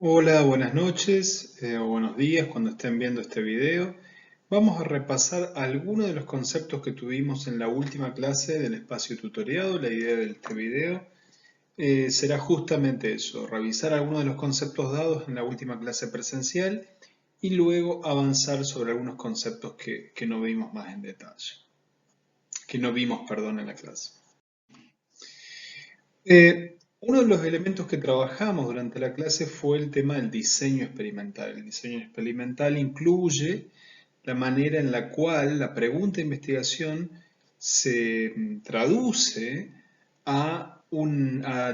Hola, buenas noches o buenos días cuando estén viendo este video. Vamos a repasar algunos de los conceptos que tuvimos en la última clase del espacio tutoriado. La idea de este video será justamente eso, revisar algunos de los conceptos dados en la última clase presencial y luego avanzar sobre algunos conceptos que no vimos más en detalle, que no vimos, perdón, en la clase. Uno de los elementos que trabajamos durante la clase fue el tema del diseño experimental. El diseño experimental incluye la manera en la cual la pregunta de investigación se traduce a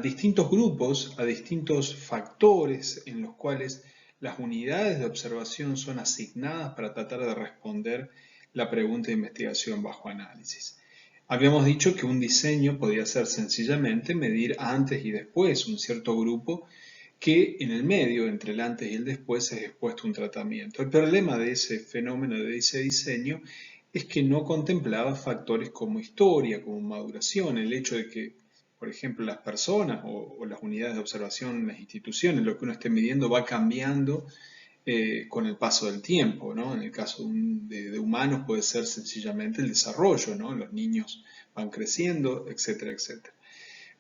distintos grupos, a distintos factores en los cuales las unidades de observación son asignadas para tratar de responder la pregunta de investigación bajo análisis. Habíamos dicho que un diseño podía ser sencillamente medir antes y después un cierto grupo que en el medio, entre el antes y el después, es expuesto a un tratamiento. El problema de ese fenómeno, de ese diseño, es que no contemplaba factores como historia, como maduración, el hecho de que, por ejemplo, las personas o las unidades de observación en las instituciones, lo que uno esté midiendo va cambiando con el paso del tiempo, ¿no? En el caso de humanos puede ser sencillamente el desarrollo, ¿no? Los niños van creciendo, etcétera, etcétera.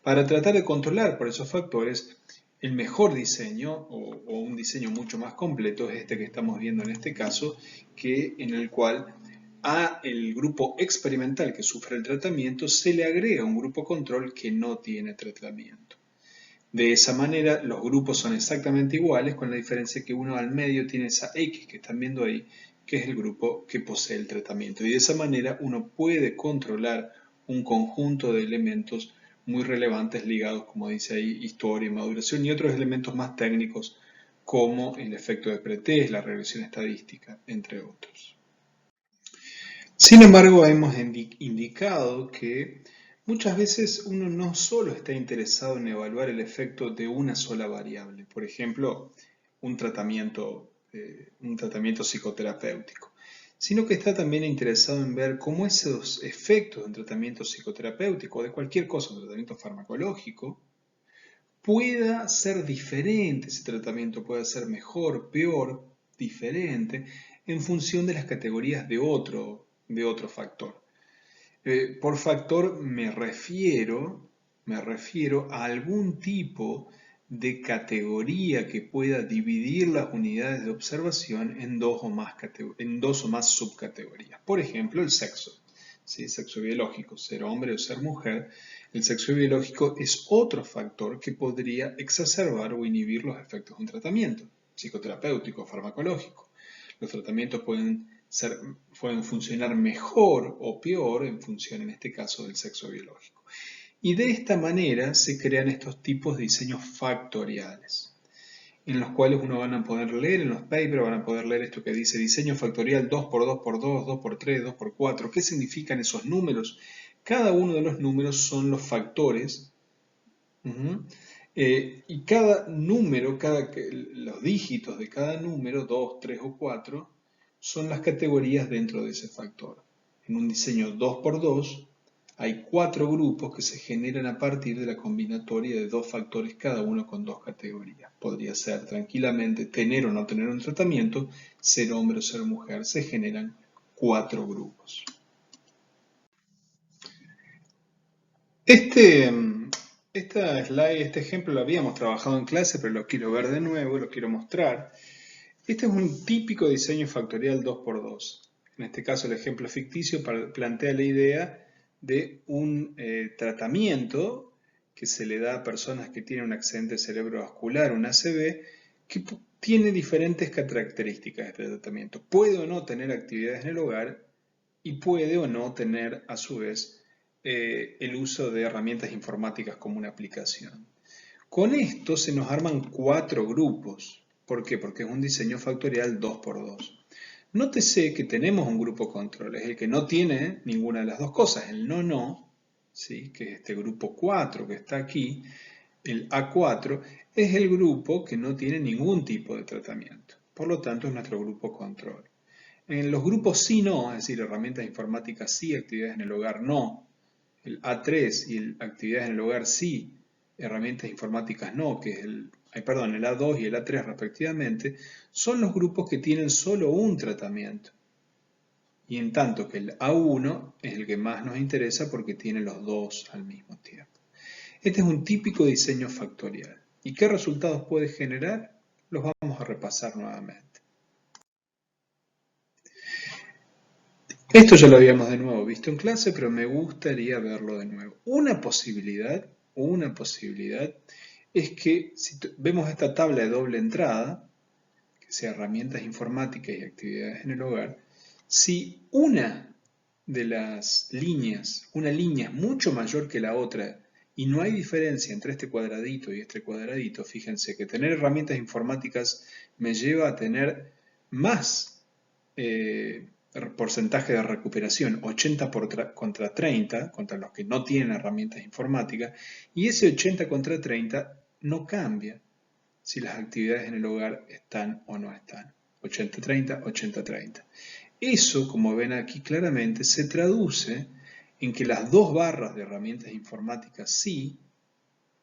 Para tratar de controlar por esos factores, el mejor diseño o un diseño mucho más completo es este que estamos viendo en este caso, en el cual a el grupo experimental que sufre el tratamiento se le agrega un grupo control que no tiene tratamiento. De esa manera, los grupos son exactamente iguales, con la diferencia que uno al medio tiene esa X que están viendo ahí, que es el grupo que posee el tratamiento. Y de esa manera uno puede controlar un conjunto de elementos muy relevantes ligados, como dice ahí, historia y maduración, y otros elementos más técnicos como el efecto de pretest, la regresión estadística, entre otros. Sin embargo, hemos indicado que muchas veces uno no solo está interesado en evaluar el efecto de una sola variable, por ejemplo, un tratamiento psicoterapéutico, sino que está también interesado en ver cómo esos efectos de un tratamiento psicoterapéutico o de cualquier cosa, un tratamiento farmacológico, pueda ser diferente, ese tratamiento pueda ser mejor, peor, diferente, en función de las categorías de otro factor. Por factor me refiero a algún tipo de categoría que pueda dividir las unidades de observación en dos o más subcategorías. Por ejemplo, el sexo. ¿Sí? Sexo biológico, ser hombre o ser mujer. El sexo biológico es otro factor que podría exacerbar o inhibir los efectos de un tratamiento psicoterapéutico, farmacológico. Los tratamientos pueden funcionar mejor o peor en función, en este caso, del sexo biológico. Y de esta manera se crean estos tipos de diseños factoriales, en los cuales uno van a poder leer en los papers, van a poder leer esto que dice diseño factorial 2x2x2, 2x3, 2x4. ¿Qué significan esos números? Cada uno de los números son los factores. Y cada número, los dígitos de cada número, 2, 3 o 4, son las categorías dentro de ese factor. En un diseño 2x2 hay 4 grupos que se generan a partir de la combinatoria de dos factores, cada uno con dos categorías. Podría ser tranquilamente tener o no tener un tratamiento, ser hombre o ser mujer, se generan 4 grupos. Este, este ejemplo lo habíamos trabajado en clase, pero lo quiero ver de nuevo, lo quiero mostrar. Este es un típico diseño factorial 2x2. En este caso, el ejemplo ficticio plantea la idea de un tratamiento que se le da a personas que tienen un accidente cerebrovascular, un ACV, que tiene diferentes características de este tratamiento. Puede o no tener actividades en el hogar y puede o no tener, a su vez, el uso de herramientas informáticas como una aplicación. Con esto se nos arman 4 grupos. ¿Por qué? Porque es un diseño factorial 2x2. Nótese que tenemos un grupo control, es el que no tiene ninguna de las dos cosas, el no, ¿sí? Que es este grupo 4 que está aquí, el A4, es el grupo que no tiene ningún tipo de tratamiento. Por lo tanto, es nuestro grupo control. En los grupos sí no, es decir, herramientas informáticas sí, actividades en el hogar no. El A3 y el actividades en el hogar sí, herramientas informáticas no, que es el perdón, el A2 y el A3 respectivamente, son los grupos que tienen solo un tratamiento. Y en tanto que el A1 es el que más nos interesa porque tiene los dos al mismo tiempo. Este es un típico diseño factorial. ¿Y qué resultados puede generar? Los vamos a repasar nuevamente. Esto ya lo habíamos de nuevo visto en clase, pero me gustaría verlo de nuevo. Una posibilidad es que si vemos esta tabla de doble entrada, que sea herramientas informáticas y actividades en el hogar, si una de las líneas, una línea es mucho mayor que la otra y no hay diferencia entre este cuadradito y este cuadradito, fíjense que tener herramientas informáticas me lleva a tener más porcentaje de recuperación, 80 contra 30, contra los que no tienen herramientas informáticas, y ese 80 contra 30 no cambia si las actividades en el hogar están o no están. 80-30, 80-30. Eso, como ven aquí claramente, se traduce en que las dos barras de herramientas informáticas sí,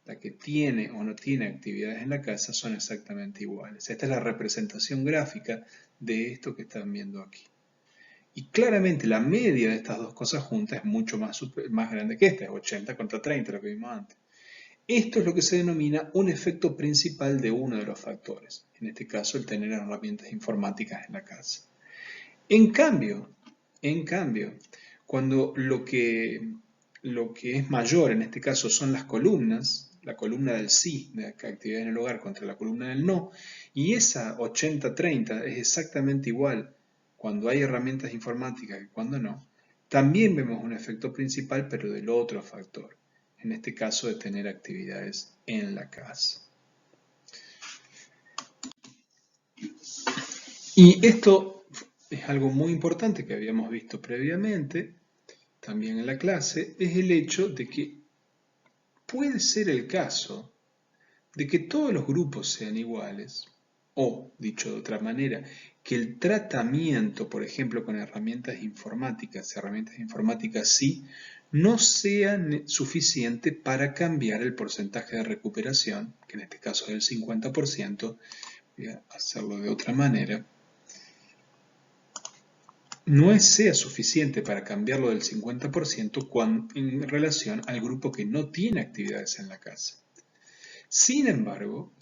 la que tiene o no tiene actividades en la casa, son exactamente iguales. Esta es la representación gráfica de esto que están viendo aquí. Y claramente la media de estas dos cosas juntas es mucho más grande que esta, es 80 contra 30, lo que vimos antes. Esto es lo que se denomina un efecto principal de uno de los factores, en este caso el tener herramientas informáticas en la casa. En cambio, cuando lo que es mayor en este caso son las columnas, la columna del sí, de actividad en el hogar, contra la columna del no, y esa 80-30 es exactamente igual cuando hay herramientas informáticas que cuando no, también vemos un efecto principal, pero del otro factor, en este caso de tener actividades en la casa. Y esto es algo muy importante que habíamos visto previamente, también en la clase, es el hecho de que puede ser el caso de que todos los grupos sean iguales, o, dicho de otra manera, que el tratamiento, por ejemplo, con herramientas informáticas sí, no sea suficiente para cambiar el porcentaje de recuperación, que en este caso es del 50%, voy a hacerlo de otra manera, no sea suficiente para cambiarlo del 50% en relación al grupo que no tiene actividades en la casa. Sin embargo,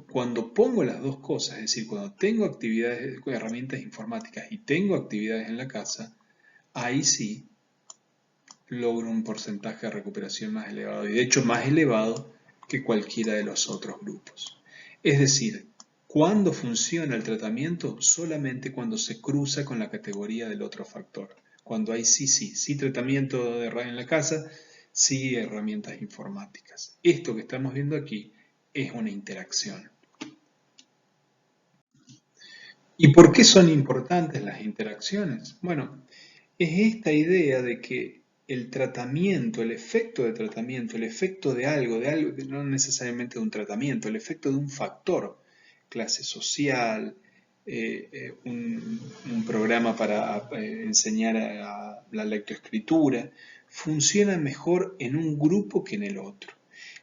cuando pongo las dos cosas, es decir, cuando tengo herramientas informáticas y tengo actividades en la casa, ahí sí logro un porcentaje de recuperación más elevado, y de hecho más elevado que cualquiera de los otros grupos. Es decir, ¿cuándo funciona el tratamiento? Solamente cuando se cruza con la categoría del otro factor. Cuando hay sí tratamiento en la casa, sí herramientas informáticas. Esto que estamos viendo aquí es una interacción. ¿Y por qué son importantes las interacciones? Bueno, es esta idea de que el tratamiento, el efecto de tratamiento, el efecto de algo, no necesariamente de un tratamiento, el efecto de un factor, clase social, un programa para enseñar a la lectoescritura, funciona mejor en un grupo que en el otro.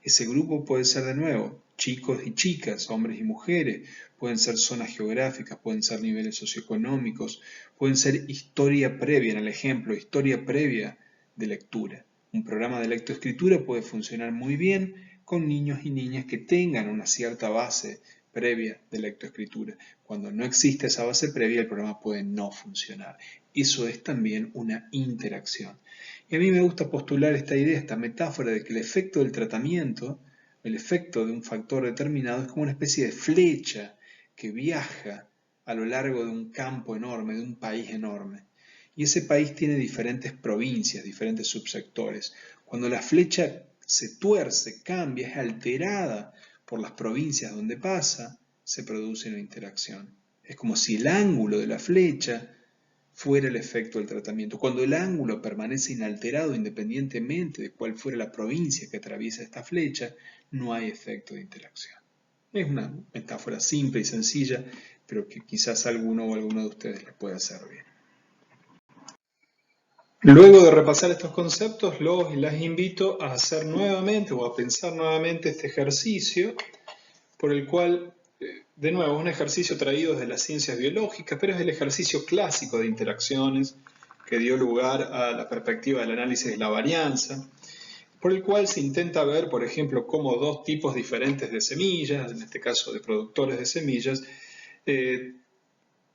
Ese grupo puede ser, de nuevo, chicos y chicas, hombres y mujeres, pueden ser zonas geográficas, pueden ser niveles socioeconómicos, pueden ser historia previa, en el ejemplo, historia previa de lectura. Un programa de lectoescritura puede funcionar muy bien con niños y niñas que tengan una cierta base previa de lectoescritura. Cuando no existe esa base previa, el programa puede no funcionar. Eso es también una interacción. Y a mí me gusta postular esta idea, esta metáfora de que el efecto del tratamiento, el efecto de un factor determinado, es como una especie de flecha que viaja a lo largo de un campo enorme, de un país enorme. Y ese país tiene diferentes provincias, diferentes subsectores. Cuando la flecha se tuerce, cambia, es alterada por las provincias donde pasa, se produce una interacción. Es como si el ángulo de la flecha fuera el efecto del tratamiento. Cuando el ángulo permanece inalterado independientemente de cuál fuera la provincia que atraviesa esta flecha, no hay efecto de interacción. Es una metáfora simple y sencilla, pero que quizás a alguno o alguno de ustedes les pueda servir. Luego de repasar estos conceptos, los y las invito a hacer nuevamente o a pensar nuevamente este ejercicio por el cual, de nuevo, es un ejercicio traído desde las ciencias biológicas, pero es el ejercicio clásico de interacciones que dio lugar a la perspectiva del análisis de la varianza, por el cual se intenta ver, por ejemplo, cómo dos tipos diferentes de semillas, en este caso de productores de semillas,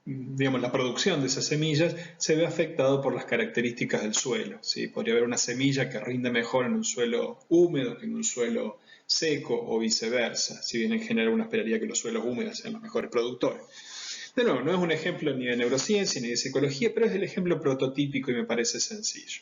digamos, la producción de esas semillas se ve afectado por las características del suelo, ¿sí? Podría haber una semilla que rinde mejor en un suelo húmedo que en un suelo seco o viceversa, si bien en general uno esperaría que los suelos húmedos sean los mejores productores. De nuevo, no es un ejemplo ni de neurociencia ni de psicología, pero es el ejemplo prototípico y me parece sencillo.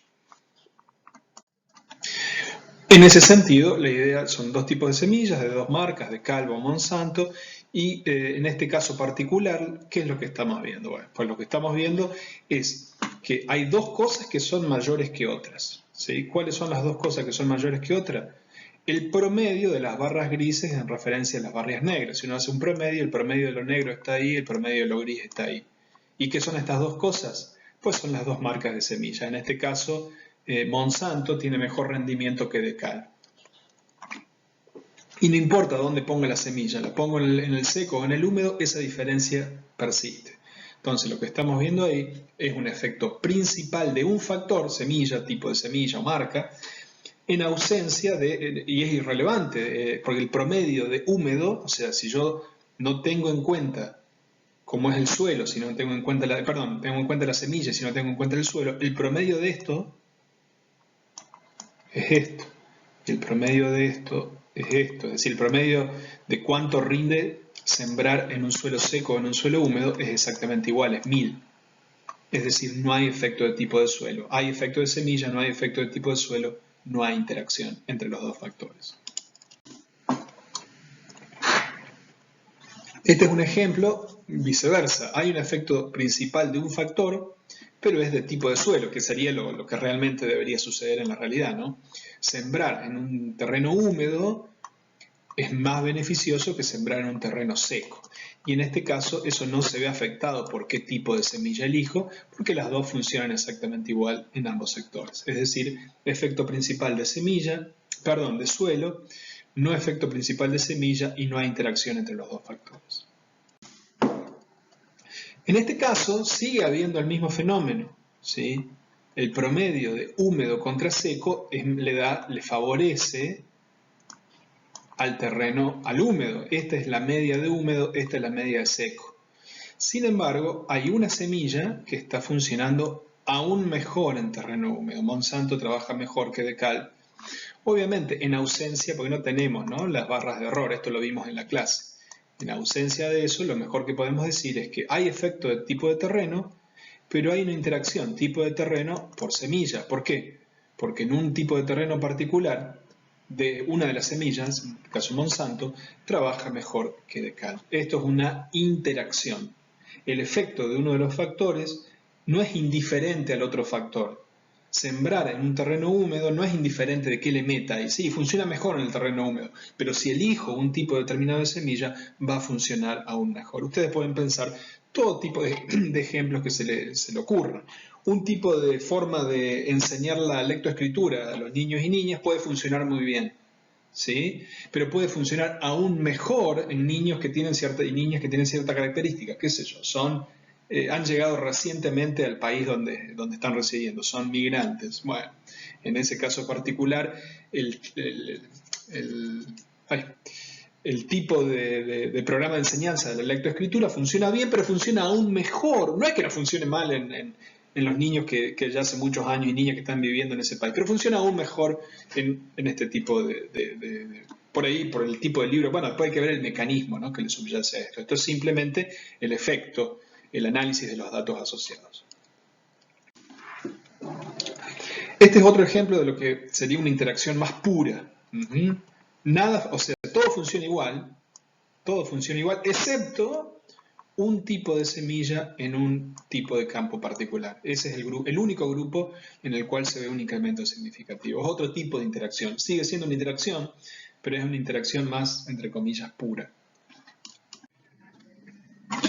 En ese sentido, la idea son dos tipos de semillas, de dos marcas, de Calvo o Monsanto, y en este caso particular, ¿qué es lo que estamos viendo? Bueno, pues lo que estamos viendo es que hay dos cosas que son mayores que otras, ¿sí? ¿Cuáles son las dos cosas que son mayores que otras? El promedio de las barras grises en referencia a las barras negras. Si uno hace un promedio, el promedio de lo negro está ahí, el promedio de lo gris está ahí. ¿Y qué son estas dos cosas? Pues son las dos marcas de semilla. En este caso, Monsanto tiene mejor rendimiento que Decal. Y no importa dónde ponga la semilla, la pongo en el seco o en el húmedo, esa diferencia persiste. Entonces lo que estamos viendo ahí es un efecto principal de un factor, semilla, tipo de semilla o marca, en ausencia de, y es irrelevante, porque el promedio de húmedo, o sea, si yo no tengo en cuenta cómo es el suelo, si no tengo en cuenta tengo en cuenta la semilla, si no tengo en cuenta el suelo, el promedio de esto es esto. Y el promedio de esto es esto. Es decir, el promedio de cuánto rinde sembrar en un suelo seco o en un suelo húmedo es exactamente igual, es 1000. Es decir, no hay efecto de tipo de suelo. Hay efecto de semilla, no hay efecto de tipo de suelo, no hay interacción entre los dos factores. Este es un ejemplo viceversa. Hay un efecto principal de un factor, pero es de tipo de suelo, que sería lo que realmente debería suceder en la realidad, ¿no? Sembrar en un terreno húmedo es más beneficioso que sembrar en un terreno seco. Y en este caso eso no se ve afectado por qué tipo de semilla elijo, porque las dos funcionan exactamente igual en ambos sectores. Es decir, efecto principal de de suelo, no efecto principal de semilla y no hay interacción entre los dos factores. En este caso sigue habiendo el mismo fenómeno, ¿sí? El promedio de húmedo contra seco le favorece al terreno, al húmedo. Esta es la media de húmedo, esta es la media de seco. Sin embargo, hay una semilla que está funcionando aún mejor en terreno húmedo. Monsanto trabaja mejor que Decal. Obviamente, en ausencia, porque no tenemos, ¿no?, las barras de error, esto lo vimos en la clase. En ausencia de eso, lo mejor que podemos decir es que hay efecto de tipo de terreno, pero hay una interacción tipo de terreno por semilla. ¿Por qué? Porque en un tipo de terreno particular, de una de las semillas, en el caso Monsanto, trabaja mejor que Decal. Esto es una interacción. El efecto de uno de los factores no es indiferente al otro factor. Sembrar en un terreno húmedo no es indiferente de qué le meta, y sí, funciona mejor en el terreno húmedo, pero si elijo un tipo determinado de semilla, va a funcionar aún mejor. Ustedes pueden pensar todo tipo de ejemplos que se le ocurran. Un tipo de forma de enseñar la lectoescritura a los niños y niñas puede funcionar muy bien, ¿sí? Pero puede funcionar aún mejor en niños que tienen y niñas que tienen cierta característica, qué sé yo, han llegado recientemente al país donde están residiendo, son migrantes. Bueno, en ese caso particular, el tipo de programa de enseñanza de la lectoescritura funciona bien, pero funciona aún mejor. No es que no funcione mal en los niños que ya hace muchos años y niñas que están viviendo en ese país, pero funciona aún mejor en este tipo por ahí, por el tipo de libro. Bueno, después hay que ver el mecanismo, ¿no?, que le subyace a esto. Esto es simplemente el efecto, el análisis de los datos asociados. Este es otro ejemplo de lo que sería una interacción más pura. Nada, o sea, todo funciona igual, excepto un tipo de semilla en un tipo de campo particular. Ese es el único grupo en el cual se ve un incremento significativo. Es otro tipo de interacción. Sigue siendo una interacción, pero es una interacción más, entre comillas, pura.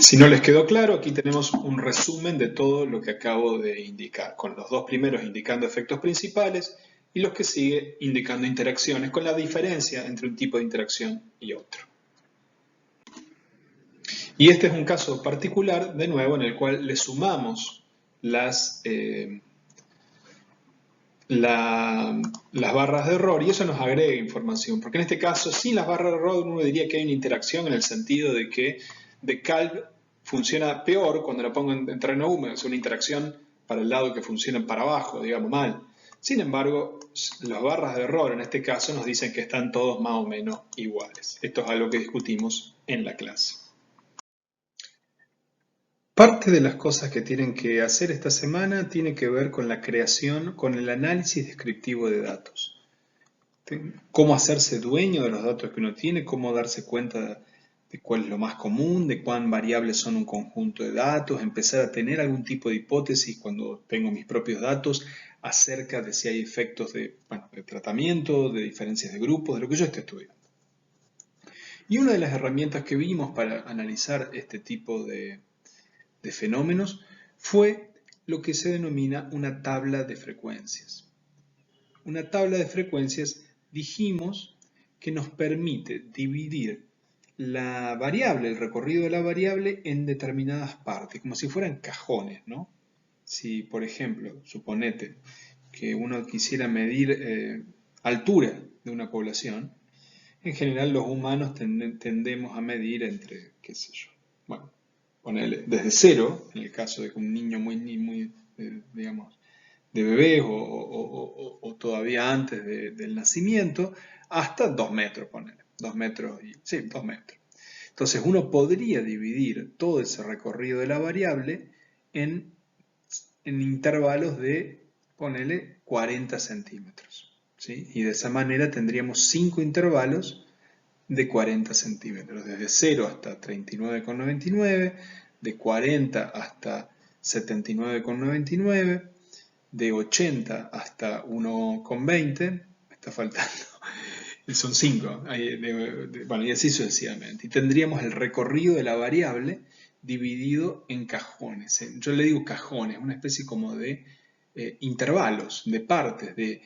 Si no les quedó claro, aquí tenemos un resumen de todo lo que acabo de indicar, con los dos primeros indicando efectos principales y los que sigue indicando interacciones, con la diferencia entre un tipo de interacción y otro. Y este es un caso particular, de nuevo, en el cual le sumamos las, las barras de error y eso nos agrega información, porque en este caso, sin las barras de error, uno diría que hay una interacción en el sentido de que decalb funciona peor cuando la pongo en terreno húmedo, es una interacción para el lado que funciona para abajo, digamos mal. Sin embargo, las barras de error en este caso nos dicen que están todos más o menos iguales. Esto es algo que discutimos en la clase. Parte de las cosas que tienen que hacer esta semana tiene que ver con la creación, con el análisis descriptivo de datos. Cómo hacerse dueño de los datos que uno tiene, cómo darse cuenta de cuál es lo más común, de cuán variables son un conjunto de datos, empezar a tener algún tipo de hipótesis cuando tengo mis propios datos acerca de si hay efectos de, bueno, de tratamiento, de diferencias de grupos, de lo que yo esté estudiando. Y una de las herramientas que vimos para analizar este tipo de fenómenos fue lo que se denomina una tabla de frecuencias. Una tabla de frecuencias dijimos que nos permite dividir la variable, el recorrido de la variable en determinadas partes, como si fueran cajones, ¿no? Si, por ejemplo, suponete que uno quisiera medir altura de una población, en general los humanos tendemos a medir entre, qué sé yo, bueno, ponerle desde cero, en el caso de que un niño muy digamos, de bebés o todavía antes del nacimiento, hasta 2 metros, ponerle, 2 metros, sí, 2 metros. Entonces uno podría dividir todo ese recorrido de la variable en intervalos de, ponele, 40 centímetros. ¿Sí? Y de esa manera tendríamos 5 intervalos de 40 centímetros, desde 0 hasta 39,99, de 40 hasta 79,99, de 80 hasta 1,20, me está faltando, son 5, bueno, y así sucesivamente. Y tendríamos el recorrido de la variable dividido en cajones. Yo le digo cajones, una especie como de intervalos, de partes, de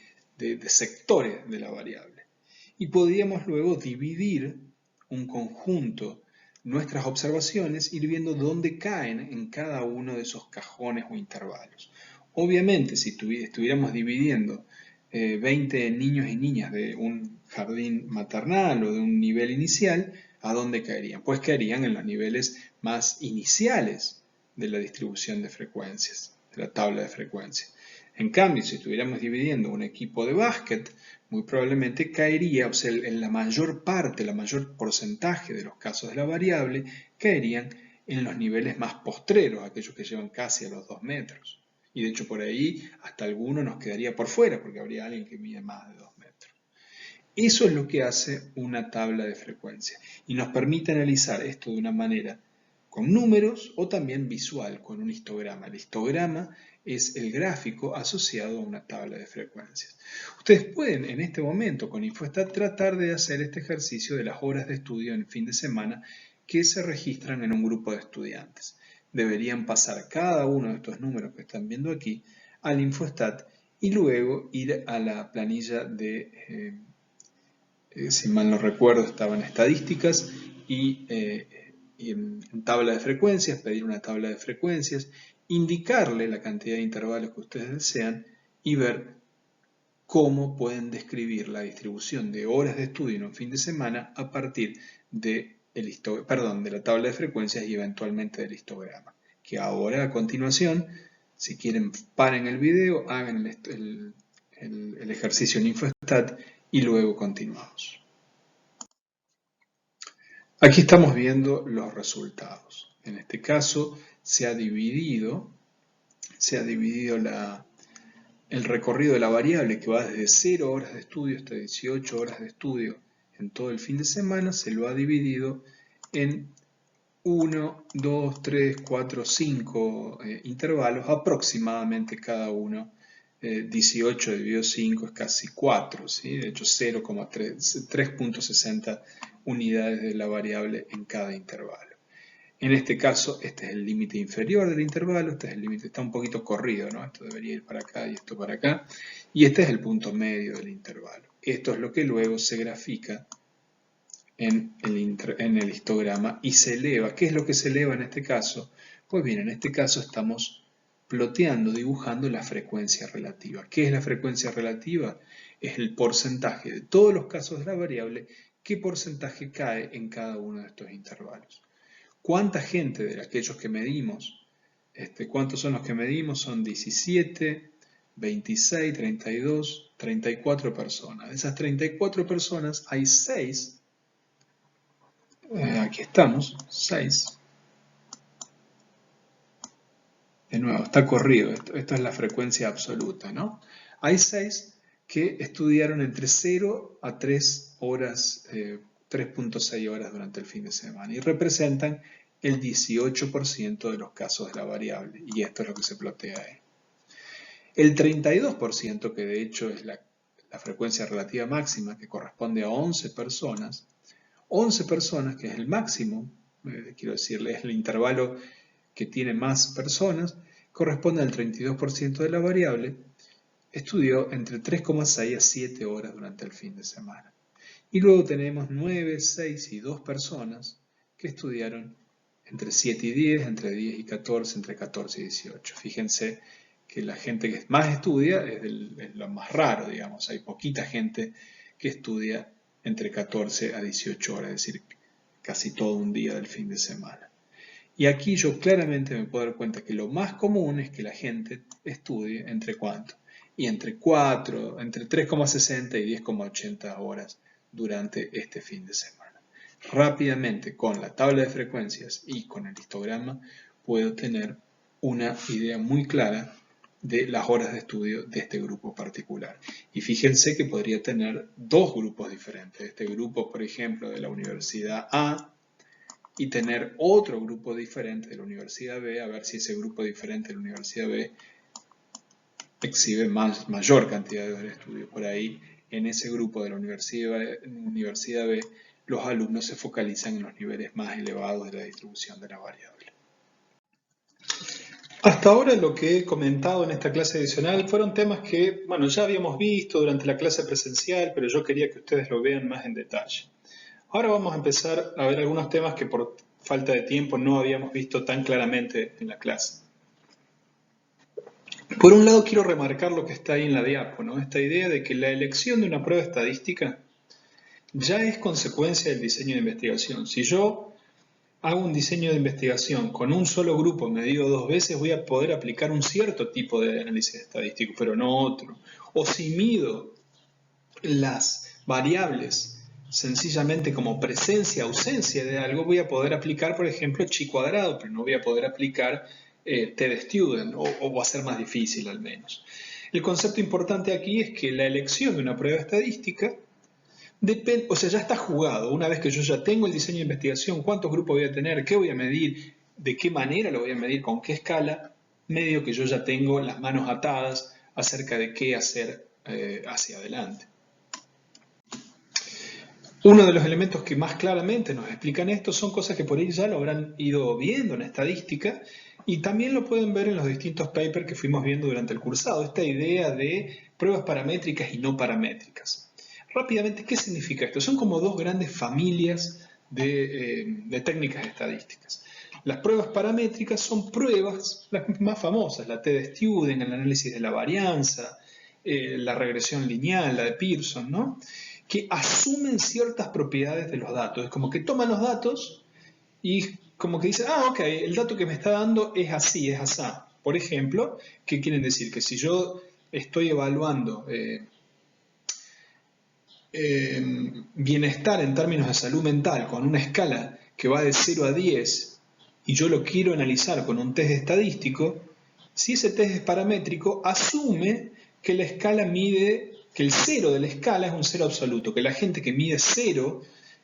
sectores de la variable. Y podríamos luego dividir un conjunto, nuestras observaciones, ir viendo dónde caen en cada uno de esos cajones o intervalos. Obviamente, si estuviéramos dividiendo 20 niños y niñas de un jardín maternal o de un nivel inicial, ¿a dónde caerían? Pues caerían en los niveles más iniciales de la distribución de frecuencias, de la tabla de frecuencias. En cambio, si estuviéramos dividiendo un equipo de básquet, muy probablemente caería, o sea, en la mayor parte, la mayor porcentaje de los casos de la variable, caerían en los niveles más postreros, aquellos que llevan casi a los 2 metros. Y de hecho por ahí hasta alguno nos quedaría por fuera, porque habría alguien que mide más de 2 metros. Eso es lo que hace una tabla de frecuencia y nos permite analizar esto de una manera con números o también visual, con un histograma. El histograma es el gráfico asociado a una tabla de frecuencias. Ustedes pueden en este momento con Infostat tratar de hacer este ejercicio de las horas de estudio en fin de semana que se registran en un grupo de estudiantes. Deberían pasar cada uno de estos números que están viendo aquí al Infostat y luego ir a la planilla de, si mal no recuerdo, estaban estadísticas y en tabla de frecuencias, pedir una tabla de frecuencias, indicarle la cantidad de intervalos que ustedes desean y ver cómo pueden describir la distribución de horas de estudio en un fin de semana a partir de la tabla de frecuencias y eventualmente del histograma. Que ahora a continuación, si quieren, paren el video, hagan el ejercicio en Infostat y luego continuamos. Aquí estamos viendo los resultados. En este caso se ha dividido el recorrido de la variable que va desde 0 horas de estudio hasta 18 horas de estudio en todo el fin de semana, se lo ha dividido en 1, 2, 3, 4, 5 intervalos, aproximadamente cada uno. 18 dividido 5 es casi 4, ¿sí? De hecho 3.60 unidades de la variable en cada intervalo. En este caso, este es el límite inferior del intervalo, este es el límite, está un poquito corrido, ¿no? Esto debería ir para acá y esto para acá, y este es el punto medio del intervalo. Esto es lo que luego se grafica en el histograma y se eleva. ¿Qué es lo que se eleva en este caso? Pues bien, en este caso estamos ploteando, dibujando la frecuencia relativa. ¿Qué es la frecuencia relativa? Es el porcentaje de todos los casos de la variable, qué porcentaje cae en cada uno de estos intervalos. ¿Cuánta gente de aquellos que medimos? ¿Cuántos son los que medimos? Son 17, 26, 32, 34 personas. De esas 34 personas hay 6, aquí estamos, 6. De nuevo, está corrido, esto es la frecuencia absoluta, ¿no? Hay 6 que estudiaron entre 0 a 3 horas, 3.6 horas durante el fin de semana y representan el 18% de los casos de la variable, y esto es lo que se plotea ahí. El 32%, que de hecho es la frecuencia relativa máxima, que corresponde a 11 personas, que es el máximo, quiero decirle, es el intervalo que tiene más personas, corresponde al 32% de la variable, estudió entre 3,6 a 7 horas durante el fin de semana. Y luego tenemos 9, 6 y 2 personas que estudiaron entre 7 y 10, entre 10 y 14, entre 14 y 18. Fíjense que la gente que más estudia es lo más raro, digamos. Hay poquita gente que estudia entre 14 a 18 horas, es decir, casi todo un día del fin de semana. Y aquí yo claramente me puedo dar cuenta que lo más común es que la gente estudie entre cuánto. Y entre 4, entre 3,60 y 10,80 horas durante este fin de semana. Rápidamente con la tabla de frecuencias y con el histograma puedo tener una idea muy clara de las horas de estudio de este grupo particular. Y fíjense que podría tener dos grupos diferentes. Este grupo, por ejemplo, de la Universidad A, y tener otro grupo diferente de la Universidad B, a ver si ese grupo diferente de la Universidad B exhibe mayor cantidad de horas de estudio. Por ahí, en ese grupo de la Universidad B, los alumnos se focalizan en los niveles más elevados de la distribución de la variable. Hasta ahora lo que he comentado en esta clase adicional fueron temas que, bueno, ya habíamos visto durante la clase presencial, pero yo quería que ustedes lo vean más en detalle. Ahora vamos a empezar a ver algunos temas que por falta de tiempo no habíamos visto tan claramente en la clase. Por un lado quiero remarcar lo que está ahí en la diapo, ¿no? Esta idea de que la elección de una prueba estadística ya es consecuencia del diseño de investigación. Si yo hago un diseño de investigación con un solo grupo medido 2 veces, voy a poder aplicar un cierto tipo de análisis estadístico, pero no otro. O si mido las variables sencillamente como presencia, ausencia de algo, voy a poder aplicar, por ejemplo, chi cuadrado, pero no voy a poder aplicar t de student, o va a ser más difícil al menos. El concepto importante aquí es que la elección de una prueba estadística depende, o sea, ya está jugado. Una vez que yo ya tengo el diseño de investigación, cuántos grupos voy a tener, qué voy a medir, de qué manera lo voy a medir, con qué escala, medio que yo ya tengo las manos atadas acerca de qué hacer hacia adelante. Uno de los elementos que más claramente nos explican esto son cosas que por ahí ya lo habrán ido viendo en estadística y también lo pueden ver en los distintos papers que fuimos viendo durante el cursado, esta idea de pruebas paramétricas y no paramétricas. Rápidamente, ¿qué significa esto? Son como dos grandes familias de técnicas estadísticas. Las pruebas paramétricas son pruebas, las más famosas, la t de Student, el análisis de la varianza, la regresión lineal, la de Pearson, ¿no? Que asumen ciertas propiedades de los datos. Es como que toman los datos y como que dicen, ok, el dato que me está dando es así, es asá. Por ejemplo, ¿qué quieren decir? Que si yo estoy evaluando bienestar en términos de salud mental con una escala que va de 0 a 10 y yo lo quiero analizar con un test estadístico, si ese test es paramétrico, asume que la escala mide, que el 0 de la escala es un 0 absoluto, que la gente que mide 0,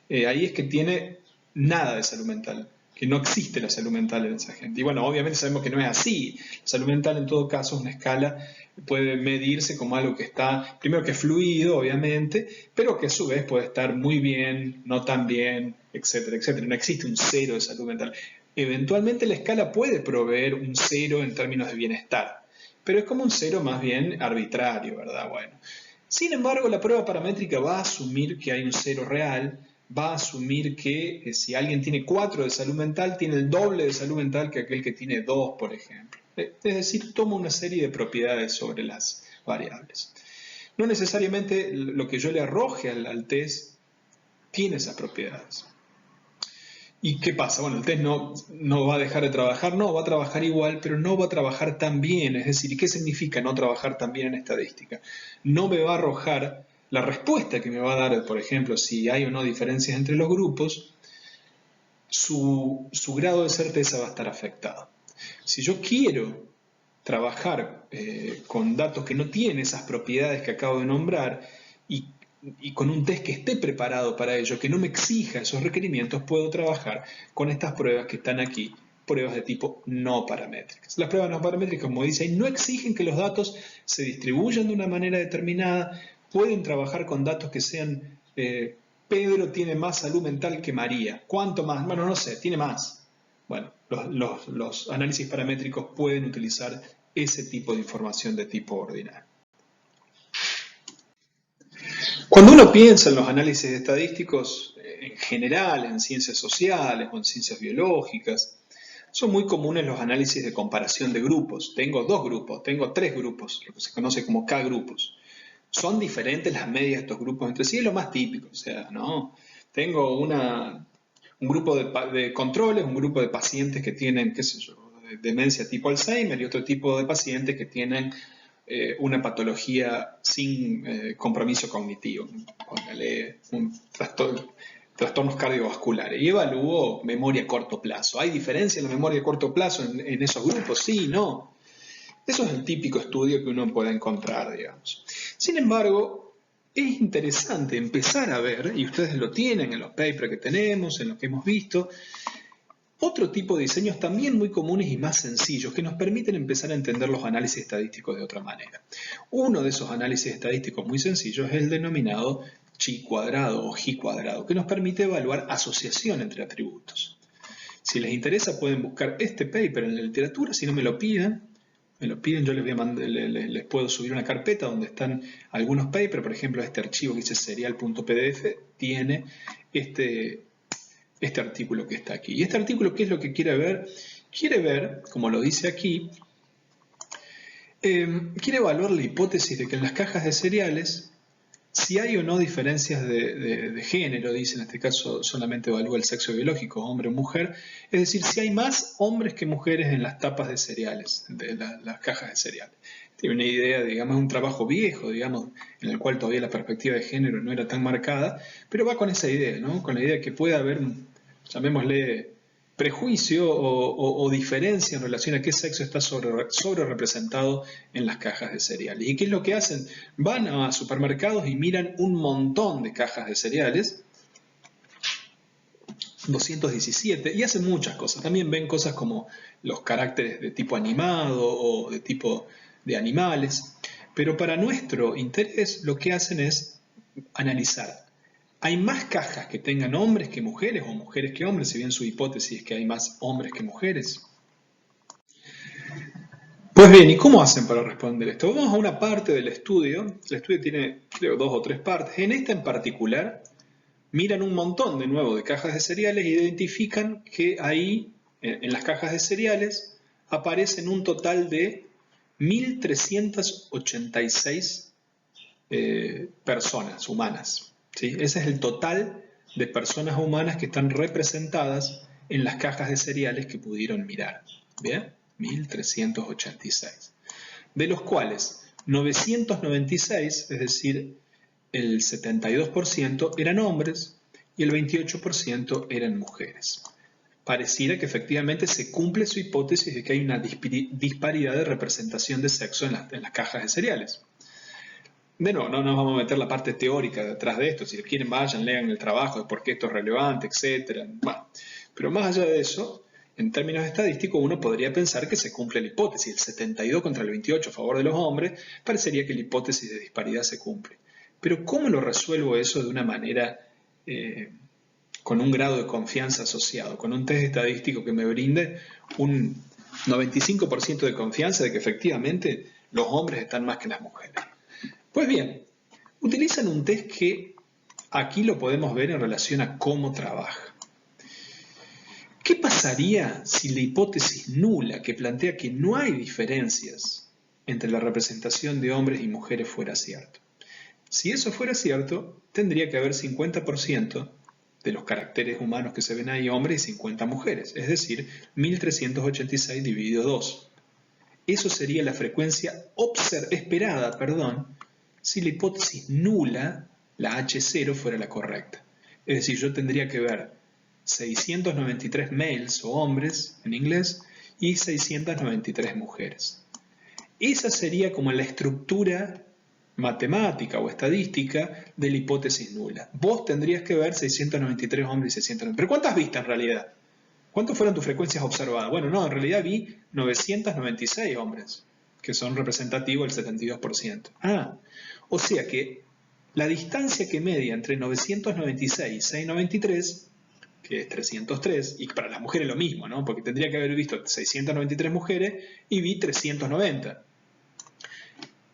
ahí es que tiene nada de salud mental, que no existe la salud mental en esa gente. Y bueno, obviamente sabemos que no es así. La salud mental en todo caso es una escala, puede medirse como algo que está, primero que es fluido, obviamente, pero que a su vez puede estar muy bien, no tan bien, etcétera, etcétera. No existe un 0 de salud mental. Eventualmente la escala puede proveer un 0 en términos de bienestar, pero es como un 0 más bien arbitrario, ¿verdad? Bueno. Sin embargo, la prueba paramétrica va a asumir que hay un 0 real, va a asumir que si alguien tiene 4 de salud mental, tiene el doble de salud mental que aquel que tiene 2, por ejemplo. Es decir, toma una serie de propiedades sobre las variables. No necesariamente lo que yo le arroje al test tiene esas propiedades. ¿Y qué pasa? Bueno, el test no va a dejar de trabajar, no, va a trabajar igual, pero no va a trabajar tan bien. Es decir, ¿qué significa no trabajar tan bien en estadística? No me va a arrojar la respuesta que me va a dar, por ejemplo, si hay o no diferencias entre los grupos, su grado de certeza va a estar afectado. Si yo quiero trabajar con datos que no tienen esas propiedades que acabo de nombrar y con un test que esté preparado para ello, que no me exija esos requerimientos, puedo trabajar con estas pruebas que están aquí, pruebas de tipo no paramétricas. Las pruebas no paramétricas, como dice ahí, no exigen que los datos se distribuyan de una manera determinada, pueden trabajar con datos que sean Pedro tiene más salud mental que María. ¿Cuánto más? Bueno, no sé, tiene más. Bueno, los análisis paramétricos pueden utilizar ese tipo de información de tipo ordinal. Cuando uno piensa en los análisis estadísticos, en general, en ciencias sociales o en ciencias biológicas, son muy comunes los análisis de comparación de grupos. Tengo 2 grupos, tengo 3 grupos, lo que se conoce como K-grupos. Son diferentes las medias de estos grupos entre sí, es lo más típico. O sea, ¿no? Tengo un grupo de controles, un grupo de pacientes que tienen, qué sé yo, demencia tipo Alzheimer y otro tipo de pacientes que tienen una patología sin compromiso cognitivo, póngale trastornos cardiovasculares, y evalúo memoria a corto plazo. ¿Hay diferencia en la memoria a corto plazo en esos grupos? Sí, no. Eso es el típico estudio que uno puede encontrar, digamos. Sin embargo, es interesante empezar a ver, y ustedes lo tienen en los papers que tenemos, en lo que hemos visto, otro tipo de diseños también muy comunes y más sencillos que nos permiten empezar a entender los análisis estadísticos de otra manera. Uno de esos análisis estadísticos muy sencillos es el denominado chi cuadrado o ji cuadrado, que nos permite evaluar asociación entre atributos. Si les interesa pueden buscar este paper en la literatura, si no me lo piden, yo les puedo subir una carpeta donde están algunos papers, por ejemplo este archivo que dice serial.pdf tiene este artículo que está aquí. ¿Y este artículo qué es lo que quiere ver? Quiere ver, como lo dice aquí, quiere evaluar la hipótesis de que en las cajas de cereales, si hay o no diferencias de género, dice en este caso solamente evalúa el sexo biológico, hombre o mujer, es decir, si hay más hombres que mujeres en las tapas de cereales, de las cajas de cereales. Tiene una idea, digamos, un trabajo viejo, digamos, en el cual todavía la perspectiva de género no era tan marcada, pero va con esa idea, ¿no? Con la idea de que puede haber, llamémosle, prejuicio o diferencia en relación a qué sexo está sobre representado en las cajas de cereales. ¿Y qué es lo que hacen? Van a supermercados y miran un montón de cajas de cereales, 217, y hacen muchas cosas. También ven cosas como los caracteres de tipo animado o de tipo de animales. Pero para nuestro interés lo que hacen es analizar. ¿Hay más cajas que tengan hombres que mujeres o mujeres que hombres, si bien su hipótesis es que hay más hombres que mujeres? Pues bien, ¿y cómo hacen para responder esto? Vamos a una parte del estudio. El estudio tiene, creo, 2 o 3 partes. En esta en particular, miran un montón de nuevo de cajas de cereales e identifican que ahí, en las cajas de cereales, aparecen un total de 1.386 personas humanas. ¿Sí? Ese es el total de personas humanas que están representadas en las cajas de cereales que pudieron mirar. ¿Bien? 1.386. De los cuales 996, es decir, el 72% eran hombres y el 28% eran mujeres. Pareciera que efectivamente se cumple su hipótesis de que hay una disparidad de representación de sexo en las cajas de cereales. De nuevo, no nos vamos a meter la parte teórica detrás de esto. Si quieren, vayan, lean el trabajo de por qué esto es relevante, etc. Bueno, pero más allá de eso, en términos estadísticos, uno podría pensar que se cumple la hipótesis. El 72 contra el 28 a favor de los hombres, parecería que la hipótesis de disparidad se cumple. Pero ¿cómo lo resuelvo eso de una manera con un grado de confianza asociado? Con un test estadístico que me brinde un 95% de confianza de que efectivamente los hombres están más que las mujeres. Pues bien, utilizan un test que Aquí lo podemos ver en relación a cómo trabaja. ¿Qué pasaría si la hipótesis nula que plantea que no hay diferencias entre la representación de hombres y mujeres fuera cierto? Si eso fuera cierto, tendría que haber 50% de los caracteres humanos que se ven ahí hombres y 50 mujeres, es decir, 1386 dividido 2. Eso sería la frecuencia esperada, si la hipótesis nula, la H0, fuera la correcta. Es decir, yo tendría que ver 693 males o hombres en inglés y 693 mujeres. Esa sería como la estructura matemática o estadística de la hipótesis nula. Vos tendrías que ver 693 hombres y 693. ¿Pero cuántas viste en realidad? ¿Cuántas fueron tus frecuencias observadas? Bueno, no, en realidad vi 996 hombres, que son representativos del 72%. O sea que la distancia que media entre 996 y 693, que es 303, y para las mujeres lo mismo, ¿no? Porque tendría que haber visto 693 mujeres y vi 390.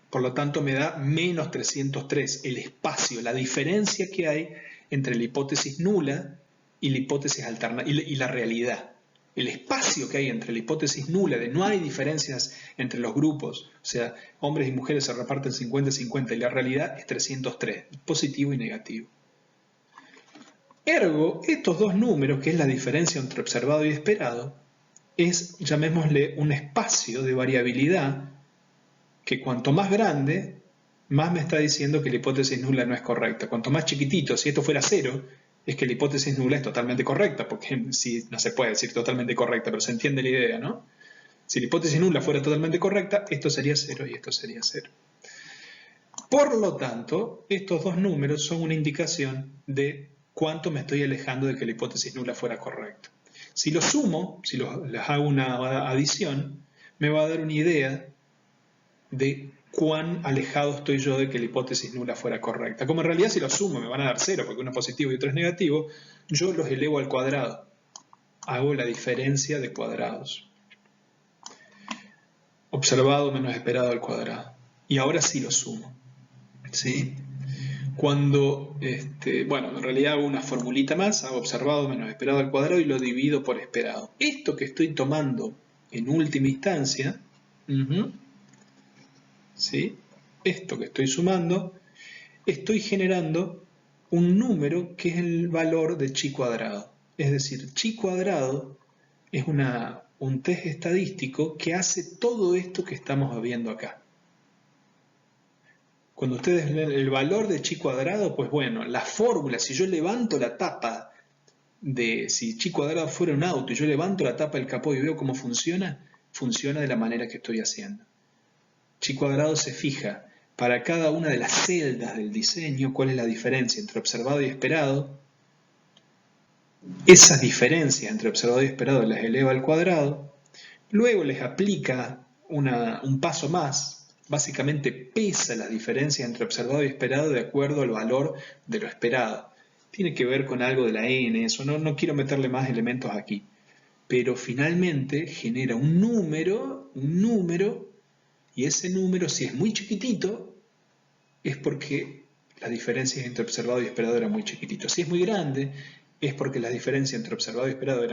Por lo tanto, me da menos 303, el espacio, la diferencia que hay entre la hipótesis nula y la hipótesis alternativa y la realidad. El espacio que hay entre la hipótesis nula de no hay diferencias entre los grupos, o sea, hombres y mujeres se reparten 50-50 y la realidad es 303, positivo y negativo. Ergo, estos dos números, que es la diferencia entre observado y esperado, es, llamémosle, un espacio de variabilidad que cuanto más grande, más me está diciendo que la hipótesis nula no es correcta. Cuanto más chiquitito, si esto fuera 0, es que la hipótesis nula es totalmente correcta, porque sí, no se puede decir totalmente correcta, pero se entiende la idea, ¿no? Si la hipótesis nula fuera totalmente correcta, esto sería 0 y esto sería 0. Por lo tanto, estos dos números son una indicación de cuánto me estoy alejando de que la hipótesis nula fuera correcta. Si los sumo, si les hago una adición, me va a dar una idea de cuán alejado estoy yo de que la hipótesis nula fuera correcta. Como en realidad si los sumo me van a dar 0 porque uno es positivo y otro es negativo, yo los elevo al cuadrado. Hago la diferencia de cuadrados. Observado menos esperado al cuadrado. Y ahora sí los sumo. ¿Sí? Cuando, bueno, en realidad hago una formulita más, hago observado menos esperado al cuadrado y lo divido por esperado. Esto que estoy tomando en última instancia, ¿sí? Esto que estoy sumando, estoy generando un número que es el valor de chi cuadrado. Es decir, chi cuadrado es un test estadístico que hace todo esto que estamos viendo acá. Cuando ustedes ven el valor de chi cuadrado, pues bueno, la fórmula, si yo levanto la tapa si chi cuadrado fuera un auto y yo levanto la tapa del capó y veo cómo funciona, funciona de la manera que estoy haciendo. Chi cuadrado se fija para cada una de las celdas del diseño cuál es la diferencia entre observado y esperado. Esas diferencias entre observado y esperado las eleva al cuadrado. Luego les aplica un paso más. Básicamente pesa las diferencias entre observado y esperado de acuerdo al valor de lo esperado. Tiene que ver con algo de la n, eso no quiero meterle más elementos aquí. Pero finalmente genera un número, y ese número, si es muy chiquitito, es porque las diferencias entre observado y esperado eran muy chiquititos. Si es muy grande, es porque las diferencias entre observado y esperado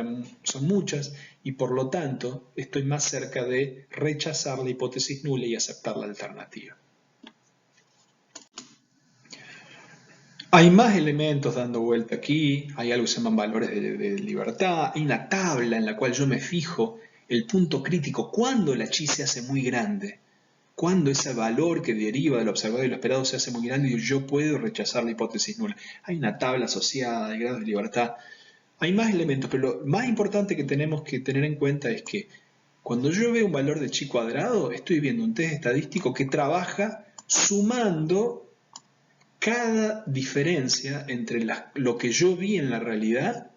son muchas y por lo tanto estoy más cerca de rechazar la hipótesis nula y aceptar la alternativa. Hay más elementos dando vuelta aquí, hay algo que se llaman valores de libertad, hay una tabla en la cual yo me fijo el punto crítico cuando la chi se hace muy grande. Cuando ese valor que deriva del observado y lo esperado se hace muy grande y yo puedo rechazar la hipótesis nula. Hay una tabla asociada de grados de libertad. Hay más elementos, pero lo más importante que tenemos que tener en cuenta es que cuando yo veo un valor de chi cuadrado, estoy viendo un test estadístico que trabaja sumando cada diferencia entre lo que yo vi en la realidad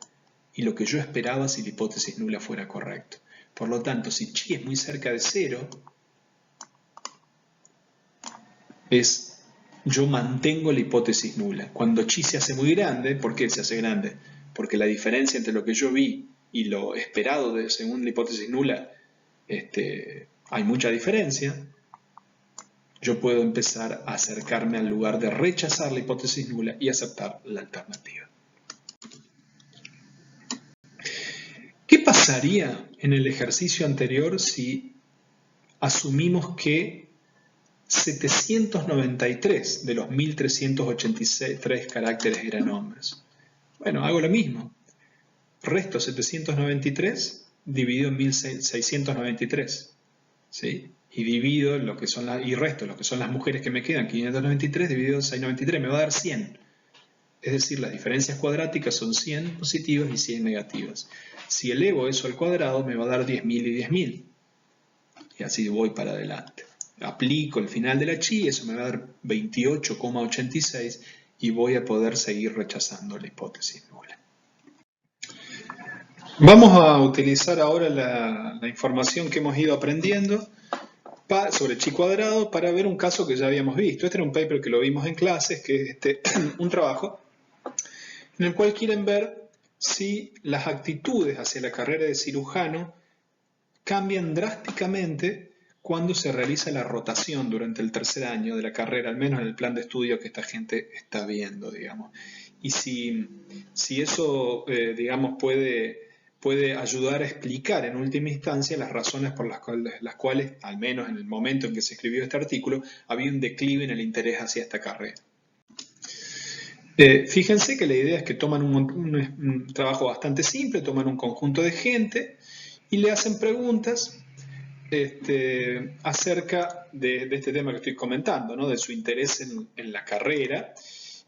y lo que yo esperaba si la hipótesis nula fuera correcta. Por lo tanto, si chi es muy cerca de 0, yo mantengo la hipótesis nula. Cuando chi se hace muy grande, ¿por qué se hace grande? Porque la diferencia entre lo que yo vi y lo esperado según la hipótesis nula, hay mucha diferencia. yo puedo empezar a acercarme al lugar de rechazar la hipótesis nula y aceptar la alternativa. ¿Qué pasaría en el ejercicio anterior si asumimos que 793 de los 1383 caracteres eran hombres? Bueno, hago lo mismo. Resto 793 dividido en 1693. ¿Sí? Y divido lo que son y resto lo que son las mujeres que me quedan, 593 dividido en 693, me va a dar 100. Es decir, las diferencias cuadráticas son 100 positivas y 100 negativas. Si elevo eso al cuadrado, me va a dar 10.000 y 10.000. Y así voy para adelante. Aplico el final de la chi, eso me va a dar 28,86 y voy a poder seguir rechazando la hipótesis nula. Vamos a utilizar ahora la información que hemos ido aprendiendo sobre chi cuadrado para ver un caso que ya habíamos visto. Este era un paper que lo vimos en clases, que es un trabajo en el cual quieren ver si las actitudes hacia la carrera de cirujano cambian drásticamente cuando se realiza la rotación durante el tercer año de la carrera, al menos en el plan de estudio que esta gente está viendo, digamos. Y si eso, digamos, puede ayudar a explicar en última instancia las razones por las cuales, al menos en el momento en que se escribió este artículo, había un declive en el interés hacia esta carrera. Fíjense que la idea es que toman un trabajo bastante simple, toman un conjunto de gente y le hacen preguntas acerca de este tema que estoy comentando, ¿no? De su interés en la carrera,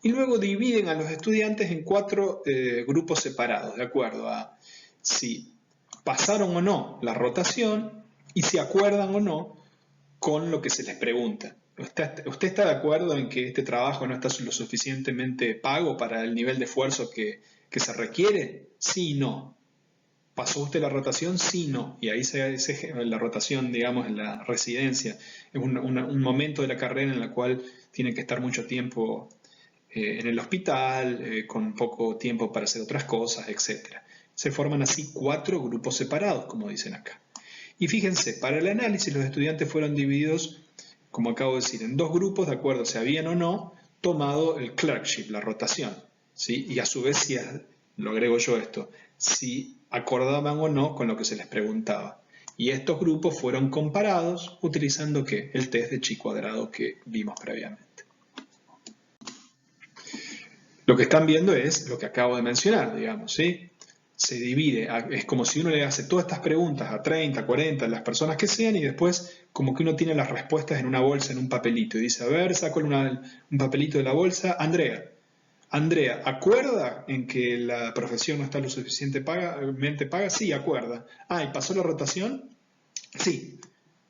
y luego dividen a los estudiantes en 4 grupos separados, de acuerdo a si pasaron o no la rotación y si acuerdan o no con lo que se les pregunta. ¿Usted está de acuerdo en que este trabajo no está lo suficientemente pago para el nivel de esfuerzo que se requiere? Sí y no. ¿Pasó usted la rotación? Sí, no. Y ahí la rotación, digamos, en la residencia. Es un momento de la carrera en el cual tiene que estar mucho tiempo en el hospital, con poco tiempo para hacer otras cosas, etc. Se forman así 4 grupos separados, como dicen acá. Y fíjense, para el análisis los estudiantes fueron divididos, como acabo de decir, en 2 grupos, de acuerdo si habían o no tomado el clerkship, la rotación. ¿Sí? Y a su vez, lo agrego yo esto, si acordaban o no con lo que se les preguntaba. Y estos grupos fueron comparados utilizando ¿qué? El test de chi cuadrado que vimos previamente. Lo que están viendo es lo que acabo de mencionar, digamos, ¿sí? Se divide, es como si uno le hace todas estas preguntas a 30, 40, las personas que sean, y después como que uno tiene las respuestas en una bolsa, en un papelito, y dice, a ver, saco un papelito de la bolsa, Andrea, ¿acuerda en que la profesión no está lo suficientemente paga? Sí, acuerda. Ah, ¿y pasó la rotación? Sí.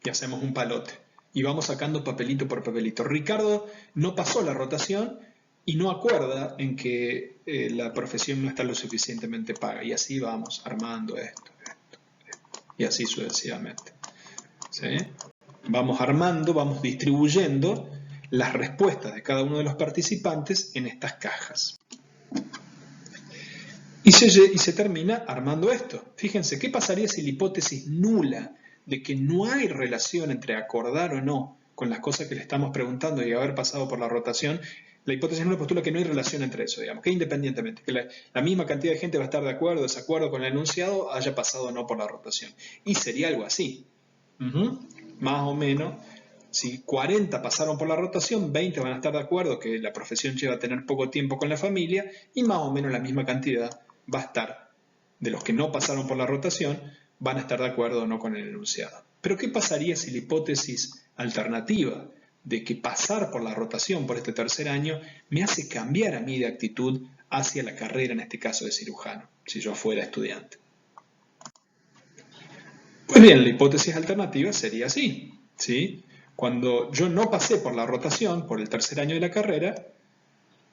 Y hacemos un palote. Y vamos sacando papelito por papelito. Ricardo no pasó la rotación y no acuerda en que la profesión no está lo suficientemente paga. Y así vamos armando esto. Y así sucesivamente. ¿Sí? Vamos armando, vamos distribuyendo las respuestas de cada uno de los participantes en estas cajas. Y se termina armando esto. Fíjense, ¿qué pasaría si la hipótesis nula de que no hay relación entre acordar o no con las cosas que le estamos preguntando y haber pasado por la rotación? La hipótesis nula postula que no hay relación entre eso, digamos, que independientemente, que la misma cantidad de gente va a estar de acuerdo o desacuerdo con el enunciado, haya pasado o no por la rotación. Y sería algo así. Más o menos, si 40 pasaron por la rotación, 20 van a estar de acuerdo que la profesión lleva a tener poco tiempo con la familia y más o menos la misma cantidad va a estar, de los que no pasaron por la rotación, van a estar de acuerdo o no con el enunciado. Pero ¿qué pasaría si la hipótesis alternativa de que pasar por la rotación por este tercer año me hace cambiar a mí de actitud hacia la carrera, en este caso de cirujano, si yo fuera estudiante? Pues bien, la hipótesis alternativa sería así, ¿sí? Cuando yo no pasé por la rotación, por el tercer año de la carrera,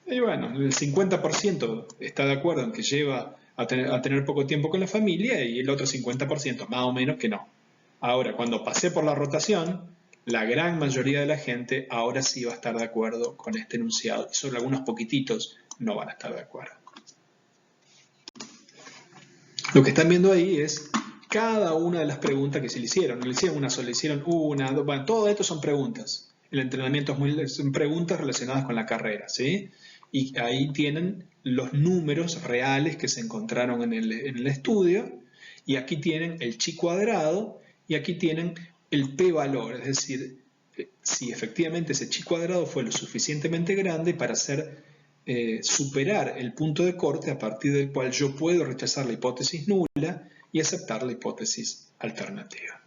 y bueno, el 50% está de acuerdo en que lleva a tener poco tiempo con la familia y el otro 50% más o menos que no. Ahora, cuando pasé por la rotación, la gran mayoría de la gente ahora sí va a estar de acuerdo con este enunciado y solo algunos poquititos no van a estar de acuerdo. Lo que están viendo ahí es cada una de las preguntas que se le hicieron. No le hicieron una sola, le hicieron una, dos, bueno, todo esto son preguntas. El entrenamiento son preguntas relacionadas con la carrera, ¿sí? Y ahí tienen los números reales que se encontraron en el estudio, y aquí tienen el chi cuadrado, y aquí tienen el p-valor, es decir, si efectivamente ese chi cuadrado fue lo suficientemente grande para superar el punto de corte a partir del cual yo puedo rechazar la hipótesis nula y aceptar la hipótesis alternativa.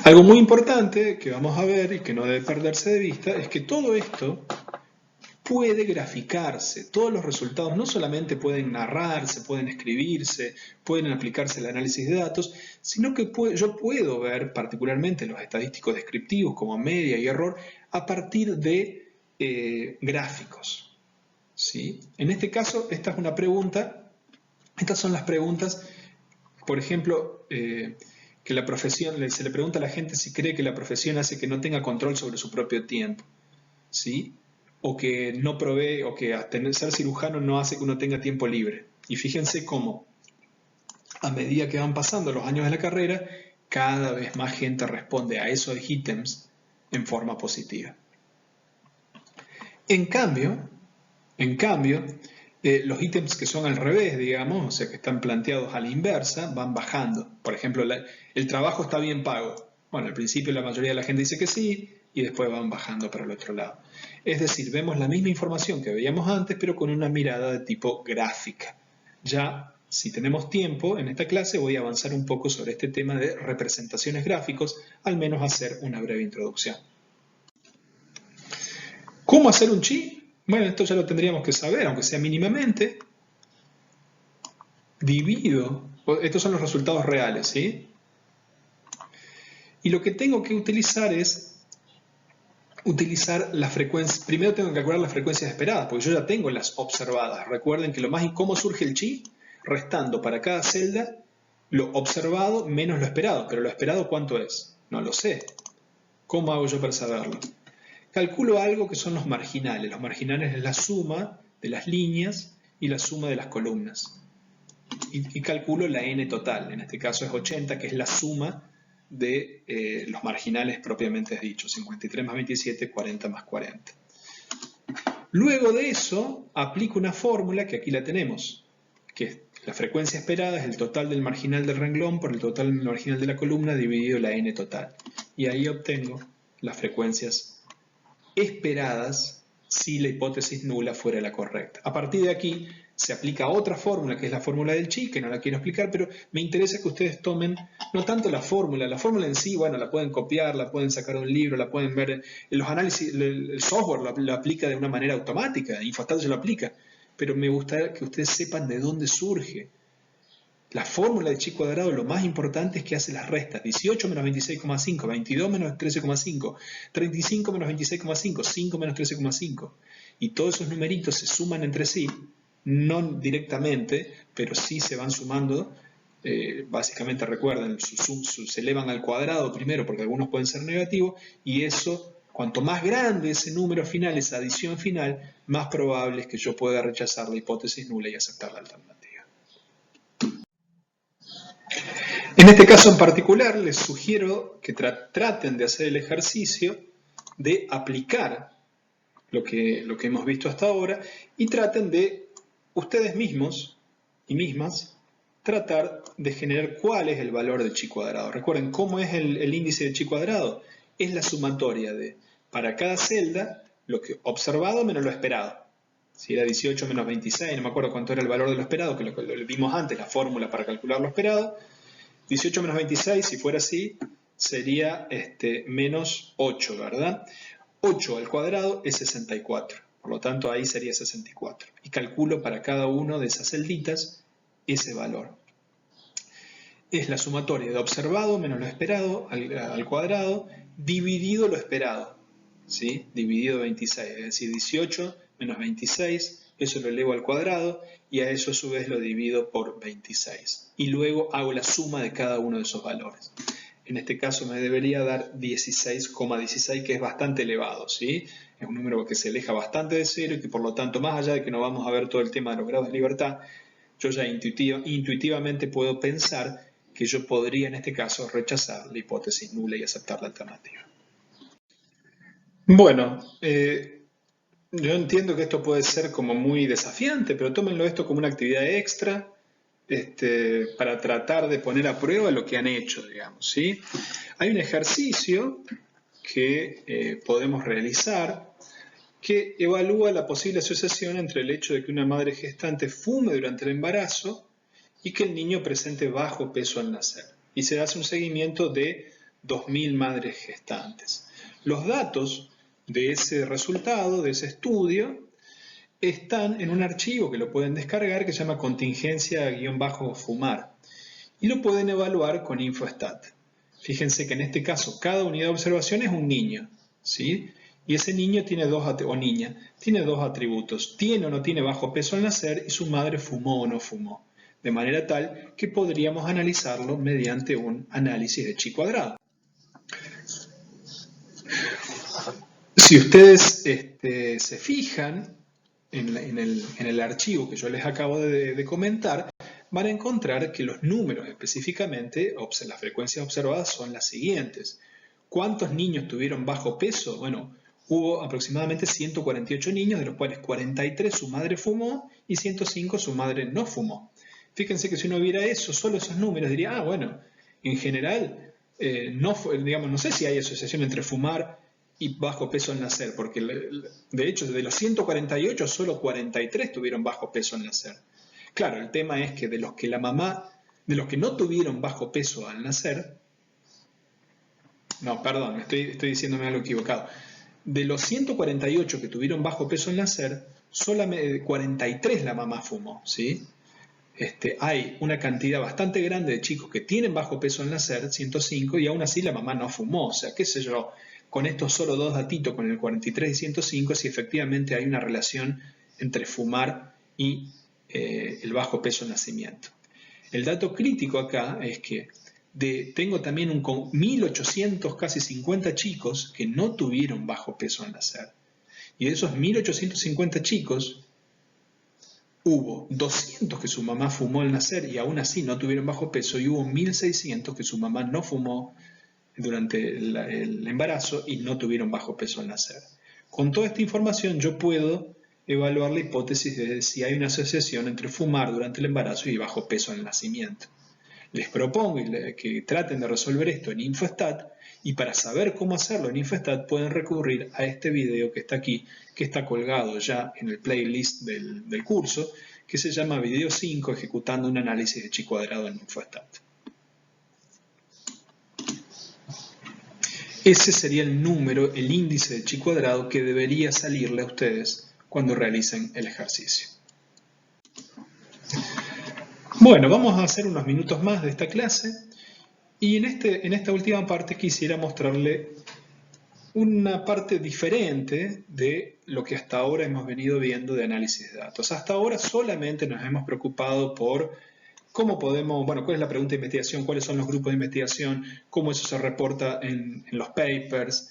Algo muy importante que vamos a ver y que no debe perderse de vista es que todo esto puede graficarse. Todos los resultados no solamente pueden narrarse, pueden escribirse, pueden aplicarse al análisis de datos, sino que yo puedo ver particularmente los estadísticos descriptivos como media y error a partir de gráficos, ¿sí? En este caso, esta es una pregunta. Estas son las preguntas, por ejemplo, que la profesión, se le pregunta a la gente si cree que la profesión hace que no tenga control sobre su propio tiempo, ¿sí? O que no provee, o que ser cirujano no hace que uno tenga tiempo libre. Y fíjense cómo, a medida que van pasando los años de la carrera, cada vez más gente responde a esos ítems en forma positiva. En cambio, los ítems que son al revés, digamos, o sea, que están planteados a la inversa, van bajando. Por ejemplo, el trabajo está bien pago. Bueno, al principio la mayoría de la gente dice que sí, y después van bajando para el otro lado. Es decir, vemos la misma información que veíamos antes, pero con una mirada de tipo gráfica. Ya, si tenemos tiempo en esta clase, voy a avanzar un poco sobre este tema de representaciones gráficos, al menos hacer una breve introducción. ¿Cómo hacer un chi? Bueno, esto ya lo tendríamos que saber, aunque sea mínimamente. Divido, estos son los resultados reales, ¿sí? Y lo que tengo que utilizar es utilizar la frecuencia. Primero tengo que calcular las frecuencias esperadas, porque yo ya tengo las observadas. Recuerden que ¿cómo surge el chi? Restando para cada celda lo observado menos lo esperado. Pero lo esperado, ¿cuánto es? No lo sé. ¿Cómo hago yo para saberlo? Calculo algo que son los marginales. Los marginales es la suma de las líneas y la suma de las columnas. Y calculo la n total. En este caso es 80, que es la suma de los marginales propiamente dichos. 53 más 27, 40 más 40. Luego de eso, aplico una fórmula que aquí la tenemos, que es la frecuencia esperada es el total del marginal del renglón por el total del marginal de la columna dividido la n total. Y ahí obtengo las frecuencias esperadas si la hipótesis nula fuera la correcta. A partir de aquí se aplica otra fórmula, que es la fórmula del chi, que no la quiero explicar, pero me interesa que ustedes tomen no tanto la fórmula en sí, bueno, la pueden copiar, la pueden sacar de un libro, la pueden ver en los análisis, el software lo aplica de una manera automática, Infostat se lo aplica, pero me gustaría que ustedes sepan de dónde surge. La fórmula de chi cuadrado, lo más importante es que hace las restas. 18 menos 26,5, 22 menos 13,5, 35 menos 26,5, 5 menos 13,5. Y todos esos numeritos se suman entre sí, no directamente, pero sí se van sumando. Básicamente recuerden, se elevan al cuadrado primero, porque algunos pueden ser negativos, y eso, cuanto más grande ese número final, esa adición final, más probable es que yo pueda rechazar la hipótesis nula y aceptar la alternativa. En este caso en particular, les sugiero que traten de hacer el ejercicio de aplicar lo que hemos visto hasta ahora y traten de, ustedes mismos y mismas, tratar de generar cuál es el valor del chi cuadrado. Recuerden, ¿cómo es el índice de chi cuadrado? Es la sumatoria de, para cada celda, lo que observado menos lo esperado. Si era 18 menos 26, no me acuerdo cuánto era el valor de lo esperado, que lo vimos antes, la fórmula para calcular lo esperado. 18 menos 26, si fuera así, sería menos 8, ¿verdad? 8 al cuadrado es 64, por lo tanto ahí sería 64. Y calculo para cada una de esas celditas ese valor. Es la sumatoria de observado menos lo esperado al cuadrado dividido lo esperado, ¿sí? Dividido 26, es decir, 18 menos 26, eso lo elevo al cuadrado y a eso a su vez lo divido por 26. Y luego hago la suma de cada uno de esos valores. En este caso me debería dar 16,16, que es bastante elevado, ¿sí? Es un número que se aleja bastante de cero y que por lo tanto, más allá de que no vamos a ver todo el tema de los grados de libertad, yo ya intuitivamente puedo pensar que yo podría en este caso rechazar la hipótesis nula y aceptar la alternativa. Bueno, yo entiendo que esto puede ser como muy desafiante, pero tómenlo esto como una actividad extra para tratar de poner a prueba lo que han hecho, digamos, ¿sí? Hay un ejercicio que podemos realizar que evalúa la posible asociación entre el hecho de que una madre gestante fume durante el embarazo y que el niño presente bajo peso al nacer. Y se hace un seguimiento de 2.000 madres gestantes. Los datos de ese resultado, de ese estudio, están en un archivo que lo pueden descargar que se llama contingencia-fumar y lo pueden evaluar con Infostat. Fíjense que en este caso cada unidad de observación es un niño, ¿sí? Y ese niño tiene o niña tiene dos atributos, tiene o no tiene bajo peso al nacer y su madre fumó o no fumó, de manera tal que podríamos analizarlo mediante un análisis de chi cuadrado. Si ustedes se fijan en el archivo que yo les acabo de comentar, van a encontrar que los números específicamente, las frecuencias observadas son las siguientes. ¿Cuántos niños tuvieron bajo peso? Bueno, hubo aproximadamente 148 niños, de los cuales 43 su madre fumó y 105 su madre no fumó. Fíjense que si uno viera eso, solo esos números, diría, bueno, en general, no sé si hay asociación entre fumar y bajo peso al nacer, porque de hecho de los 148 solo 43 tuvieron bajo peso al nacer. Claro, el tema es que de los que no tuvieron bajo peso al nacer, no, perdón, estoy diciéndome algo equivocado. De los 148 que tuvieron bajo peso al nacer, solamente 43 la mamá fumó, ¿sí? Hay una cantidad bastante grande de chicos que tienen bajo peso al nacer, 105, y aún así la mamá no fumó. O sea, qué sé yo, con estos solo dos datitos, con el 43 y 105, si efectivamente hay una relación entre fumar y el bajo peso al nacimiento. El dato crítico acá es que tengo también 1.800, casi 50 chicos que no tuvieron bajo peso al nacer. Y de esos 1.850 chicos, hubo 200 que su mamá fumó al nacer y aún así no tuvieron bajo peso, y hubo 1.600 que su mamá no fumó durante el embarazo y no tuvieron bajo peso al nacer. Con toda esta información yo puedo evaluar la hipótesis de si hay una asociación entre fumar durante el embarazo y bajo peso al nacimiento. Les propongo que traten de resolver esto en Infostat, y para saber cómo hacerlo en Infostat pueden recurrir a este video que está aquí, que está colgado ya en el playlist del curso, que se llama Video 5, ejecutando un análisis de chi cuadrado en Infostat. Ese sería el número, el índice de chi cuadrado que debería salirle a ustedes cuando realicen el ejercicio. Bueno, vamos a hacer unos minutos más de esta clase y en esta última parte quisiera mostrarle una parte diferente de lo que hasta ahora hemos venido viendo de análisis de datos. Hasta ahora solamente nos hemos preocupado por cómo podemos, cuál es la pregunta de investigación, cuáles son los grupos de investigación, cómo eso se reporta en los papers,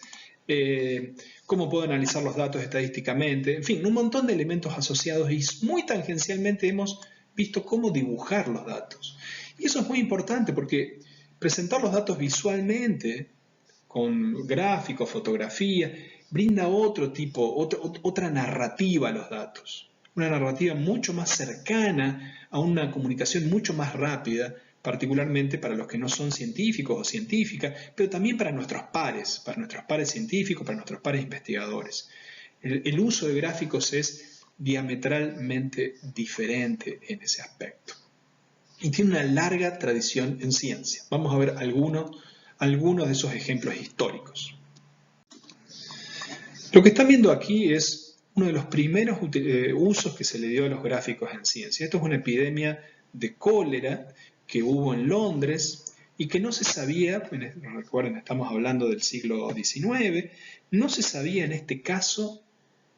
cómo puedo analizar los datos estadísticamente, en fin, un montón de elementos asociados, y muy tangencialmente hemos visto cómo dibujar los datos. Y eso es muy importante porque presentar los datos visualmente, con gráficos, fotografía, brinda otra narrativa a los datos. Una narrativa mucho más cercana a una comunicación mucho más rápida, particularmente para los que no son científicos o científicas, pero también para nuestros pares científicos, para nuestros pares investigadores. El uso de gráficos es diametralmente diferente en ese aspecto. Y tiene una larga tradición en ciencia. Vamos a ver algunos de esos ejemplos históricos. Lo que están viendo aquí es uno de los primeros usos que se le dio a los gráficos en ciencia. Esto es una epidemia de cólera que hubo en Londres y que no se sabía, recuerden, estamos hablando del siglo XIX, no se sabía en este caso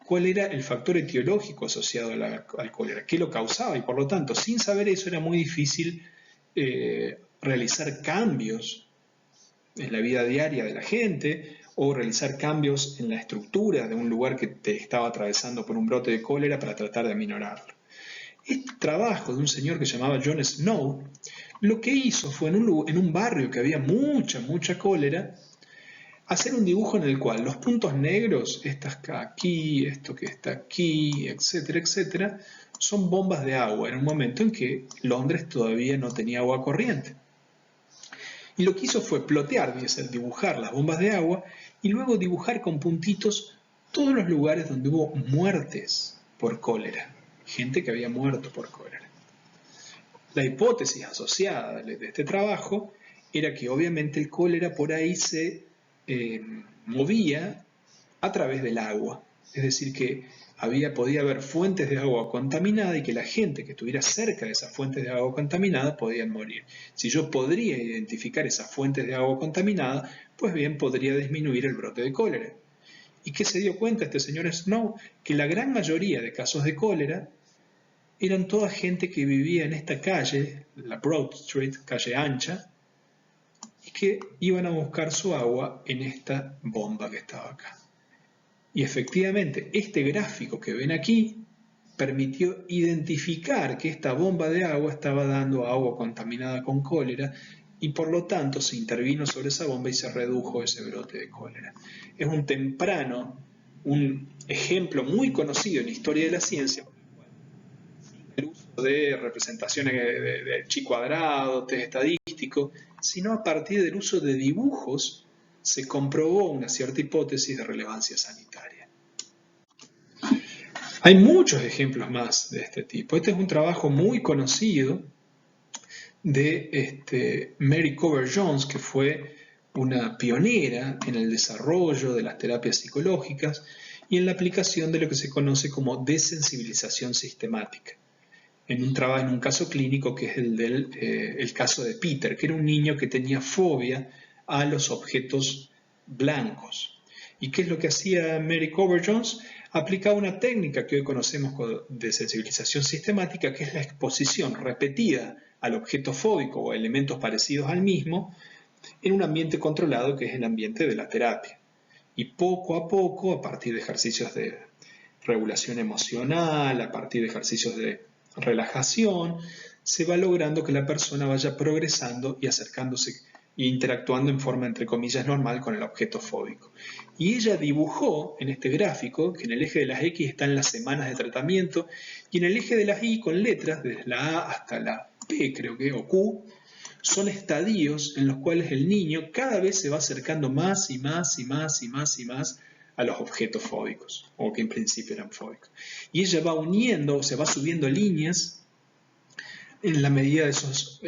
cuál era el factor etiológico asociado al cólera, qué lo causaba, y por lo tanto, sin saber eso, era muy difícil realizar cambios en la vida diaria de la gente o realizar cambios en la estructura de un lugar que te estaba atravesando por un brote de cólera para tratar de aminorarlo. Este trabajo de un señor que se llamaba John Snow Lo que hizo fue en un barrio que había mucha cólera, hacer un dibujo en el cual los puntos negros, estas aquí, esto que está aquí, etcétera, etcétera, son bombas de agua en un momento en que Londres todavía no tenía agua corriente. Y lo que hizo fue plotear, es decir, dibujar las bombas de agua y luego dibujar con puntitos todos los lugares donde hubo muertes por cólera, gente que había muerto por cólera. La hipótesis asociada de este trabajo era que obviamente el cólera por ahí se movía a través del agua, es decir, que podía haber fuentes de agua contaminada y que la gente que estuviera cerca de esas fuentes de agua contaminada podían morir. Si yo podría identificar esas fuentes de agua contaminada, pues bien podría disminuir el brote de cólera. ¿Y qué se dio cuenta este señor Snow? Que la gran mayoría de casos de cólera eran toda gente que vivía en esta calle, la Broad Street, calle ancha, y que iban a buscar su agua en esta bomba que estaba acá. Y efectivamente, este gráfico que ven aquí permitió identificar que esta bomba de agua estaba dando agua contaminada con cólera y por lo tanto se intervino sobre esa bomba y se redujo ese brote de cólera. Es un ejemplo muy conocido en la historia de la ciencia, el uso de representaciones de chi cuadrado, test estadístico, sino a partir del uso de dibujos se comprobó una cierta hipótesis de relevancia sanitaria. Hay muchos ejemplos más de este tipo. Este es un trabajo muy conocido de Mary Cooper Jones, que fue una pionera en el desarrollo de las terapias psicológicas y en la aplicación de lo que se conoce como desensibilización sistemática. En un caso clínico que es el caso de Peter, que era un niño que tenía fobia a los objetos blancos. ¿Y qué es lo que hacía Mary Cooper Jones? Aplicaba una técnica que hoy conocemos de sensibilización sistemática, que es la exposición repetida al objeto fóbico o a elementos parecidos al mismo en un ambiente controlado que es el ambiente de la terapia. Y poco a poco, a partir de ejercicios de regulación emocional, a partir de ejercicios de relajación, se va logrando que la persona vaya progresando y acercándose e interactuando en forma, entre comillas, normal con el objeto fóbico. Y ella dibujó en este gráfico que en el eje de las X están las semanas de tratamiento y en el eje de las Y con letras, desde la A hasta la P, creo que, o Q, son estadios en los cuales el niño cada vez se va acercando más y más y más y más y más a los objetos fóbicos, o que en principio eran fóbicos. Y ella va uniendo, se va subiendo líneas en la medida de esos,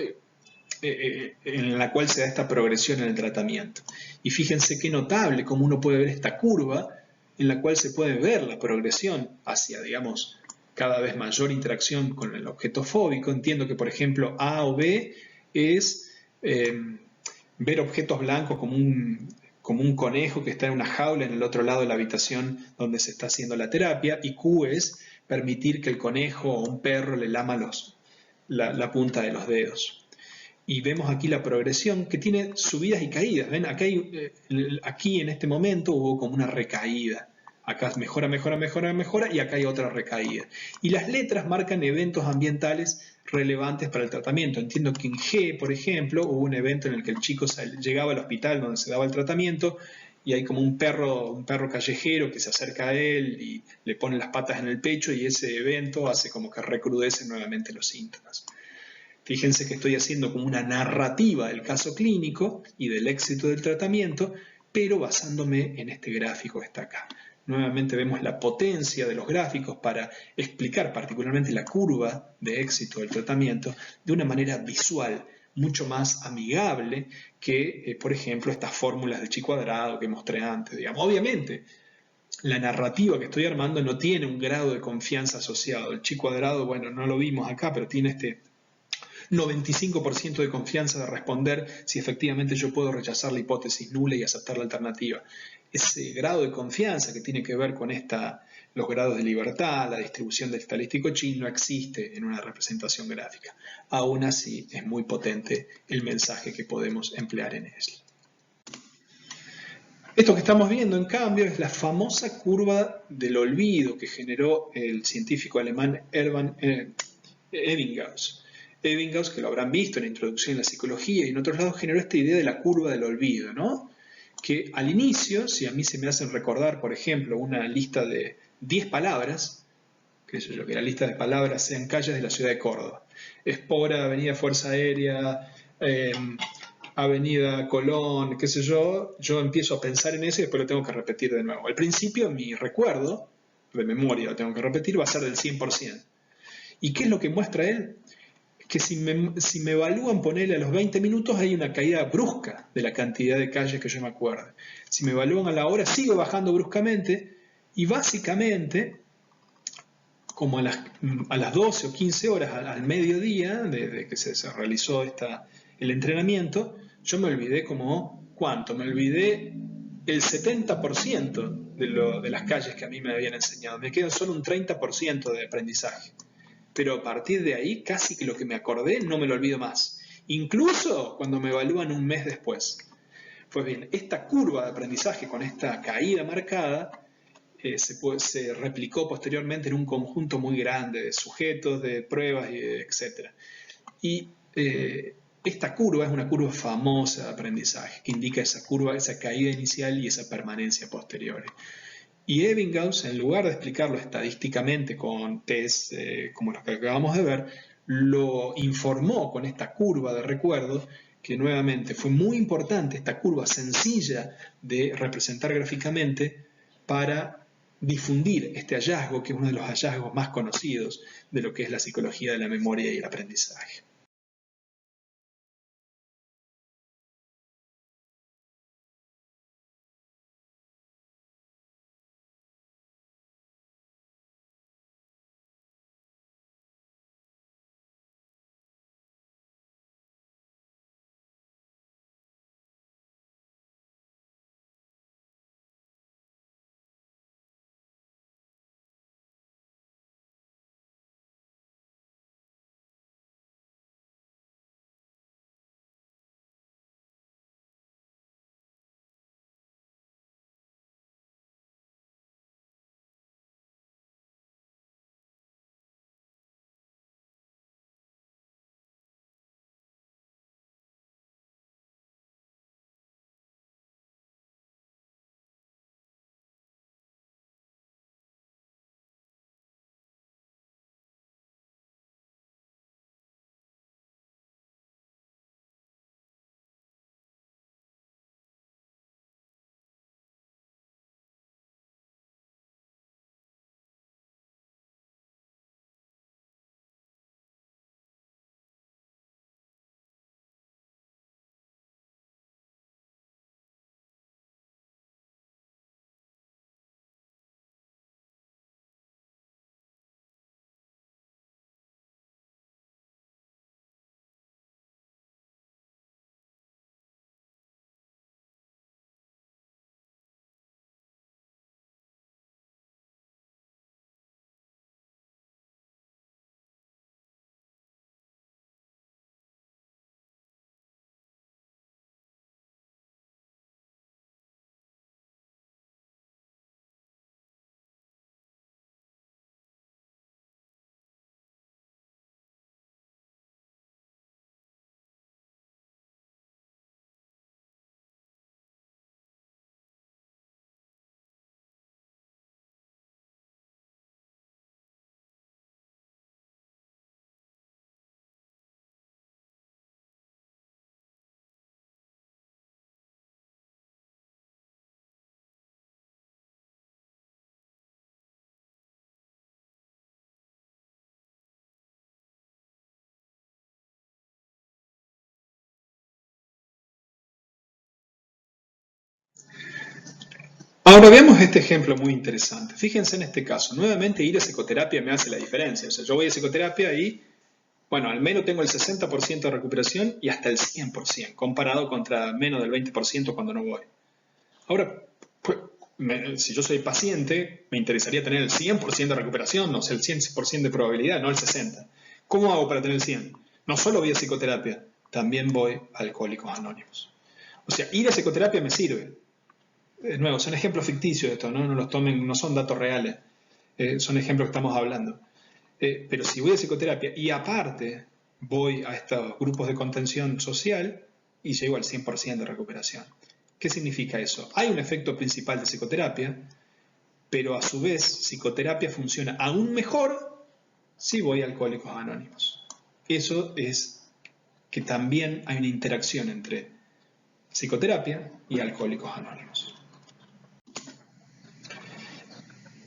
en la cual se da esta progresión en el tratamiento. Y fíjense qué notable cómo uno puede ver esta curva en la cual se puede ver la progresión hacia, digamos, cada vez mayor interacción con el objeto fóbico. Entiendo que, por ejemplo, A o B es ver objetos blancos como un conejo que está en una jaula en el otro lado de la habitación donde se está haciendo la terapia, y Q es permitir que el conejo o un perro le lama la punta de los dedos. Y vemos aquí la progresión que tiene subidas y caídas. ¿Ven? Aquí en este momento hubo como una recaída. Acá mejora, y acá hay otra recaída. Y las letras marcan eventos ambientales relevantes para el tratamiento. Entiendo que en G, por ejemplo, hubo un evento en el que el chico llegaba al hospital donde se daba el tratamiento y hay como un perro callejero que se acerca a él y le pone las patas en el pecho, y ese evento hace como que recrudecen nuevamente los síntomas. Fíjense que estoy haciendo como una narrativa del caso clínico y del éxito del tratamiento, pero basándome en este gráfico que está acá. Nuevamente vemos la potencia de los gráficos para explicar particularmente la curva de éxito del tratamiento de una manera visual, mucho más amigable que, por ejemplo, estas fórmulas de chi cuadrado que mostré antes. Digamos. Obviamente, la narrativa que estoy armando no tiene un grado de confianza asociado. El chi cuadrado, bueno, no lo vimos acá, pero tiene este 95% de confianza de responder si efectivamente yo puedo rechazar la hipótesis nula y aceptar la alternativa. Ese grado de confianza que tiene que ver con los grados de libertad, la distribución del estadístico chi, no existe en una representación gráfica. Aún así, es muy potente el mensaje que podemos emplear en él. Esto que estamos viendo, en cambio, es la famosa curva del olvido que generó el científico alemán Ebbinghaus. Ebbinghaus, que lo habrán visto en la introducción en la psicología y en otros lados, generó esta idea de la curva del olvido, ¿no? Que al inicio, si a mí se me hacen recordar, por ejemplo, una lista de 10 palabras, qué sé yo, que la lista de palabras sean calles de la ciudad de Córdoba, Espora, Avenida Fuerza Aérea, Avenida Colón, qué sé yo empiezo a pensar en eso y después lo tengo que repetir de nuevo. Al principio mi recuerdo, de memoria lo tengo que repetir, va a ser del 100%. ¿Y qué es lo que muestra él? Que si me evalúan ponerle a los 20 minutos hay una caída brusca de la cantidad de calles que yo me acuerdo. Si me evalúan a la hora sigue bajando bruscamente y básicamente como a las 12 o 15 horas al mediodía de que se realizó el entrenamiento, yo me olvidé como, ¿cuánto? Me olvidé el 70% de las calles que a mí me habían enseñado. Me queda solo un 30% de aprendizaje. Pero a partir de ahí, casi que lo que me acordé no me lo olvido más. Incluso cuando me evalúan un mes después. Pues bien, esta curva de aprendizaje con esta caída marcada se replicó posteriormente en un conjunto muy grande de sujetos, de pruebas, etc. Y esta curva es una curva famosa de aprendizaje, que indica esa curva, esa caída inicial y esa permanencia posterior. Y Ebbinghaus, en lugar de explicarlo estadísticamente con test como los que acabamos de ver, lo informó con esta curva de recuerdos, que nuevamente fue muy importante, esta curva sencilla de representar gráficamente para difundir este hallazgo, que es uno de los hallazgos más conocidos de lo que es la psicología de la memoria y el aprendizaje. Ahora veamos este ejemplo muy interesante. Fíjense en este caso, nuevamente ir a psicoterapia me hace la diferencia. O sea, yo voy a psicoterapia y, bueno, al menos tengo el 60% de recuperación y hasta el 100%, comparado contra menos del 20% cuando no voy. Ahora, pues, si yo soy paciente, me interesaría tener el 100% de recuperación, no sé, el 100% de probabilidad, no el 60%. ¿Cómo hago para tener el 100%? No solo voy a psicoterapia, también voy a Alcohólicos Anónimos. O sea, ir a psicoterapia me sirve. De nuevo, son ejemplos ficticios de esto, ¿no? No los tomen, no son datos reales. Son ejemplos que estamos hablando. Pero si voy a psicoterapia y aparte voy a estos grupos de contención social y llego al 100% de recuperación. ¿Qué significa eso? Hay un efecto principal de psicoterapia, pero a su vez psicoterapia funciona aún mejor si voy a Alcohólicos Anónimos. Eso es que también hay una interacción entre psicoterapia y Alcohólicos Anónimos.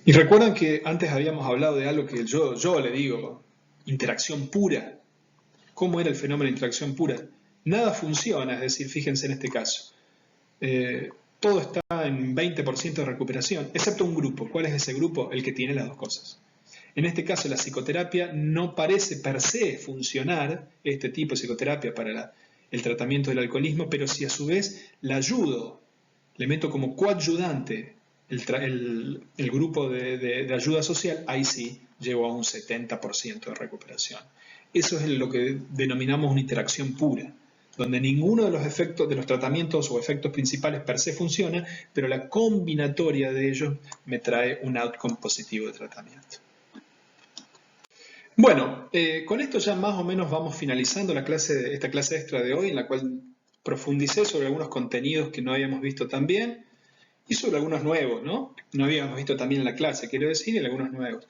Y recuerdan que antes habíamos hablado de algo que yo le digo, interacción pura. ¿Cómo era el fenómeno de interacción pura? Nada funciona, es decir, fíjense en este caso. Todo está en 20% de recuperación, excepto un grupo. ¿Cuál es ese grupo? El que tiene las dos cosas. En este caso, la psicoterapia no parece per se funcionar, este tipo de psicoterapia para el tratamiento del alcoholismo, pero si a su vez la ayudo, le meto como coayudante el grupo de ayuda social, ahí sí llego a un 70% de recuperación. Eso es lo que denominamos una interacción pura, donde ninguno de los efectos de los tratamientos o efectos principales per se funciona, pero la combinatoria de ellos me trae un outcome positivo de tratamiento. Bueno, con esto ya más o menos vamos finalizando esta clase extra de hoy, en la cual profundicé sobre algunos contenidos que no habíamos visto tan bien y sobre algunos nuevos, ¿no? No habíamos visto también en la clase, quiero decir, y algunos nuevos.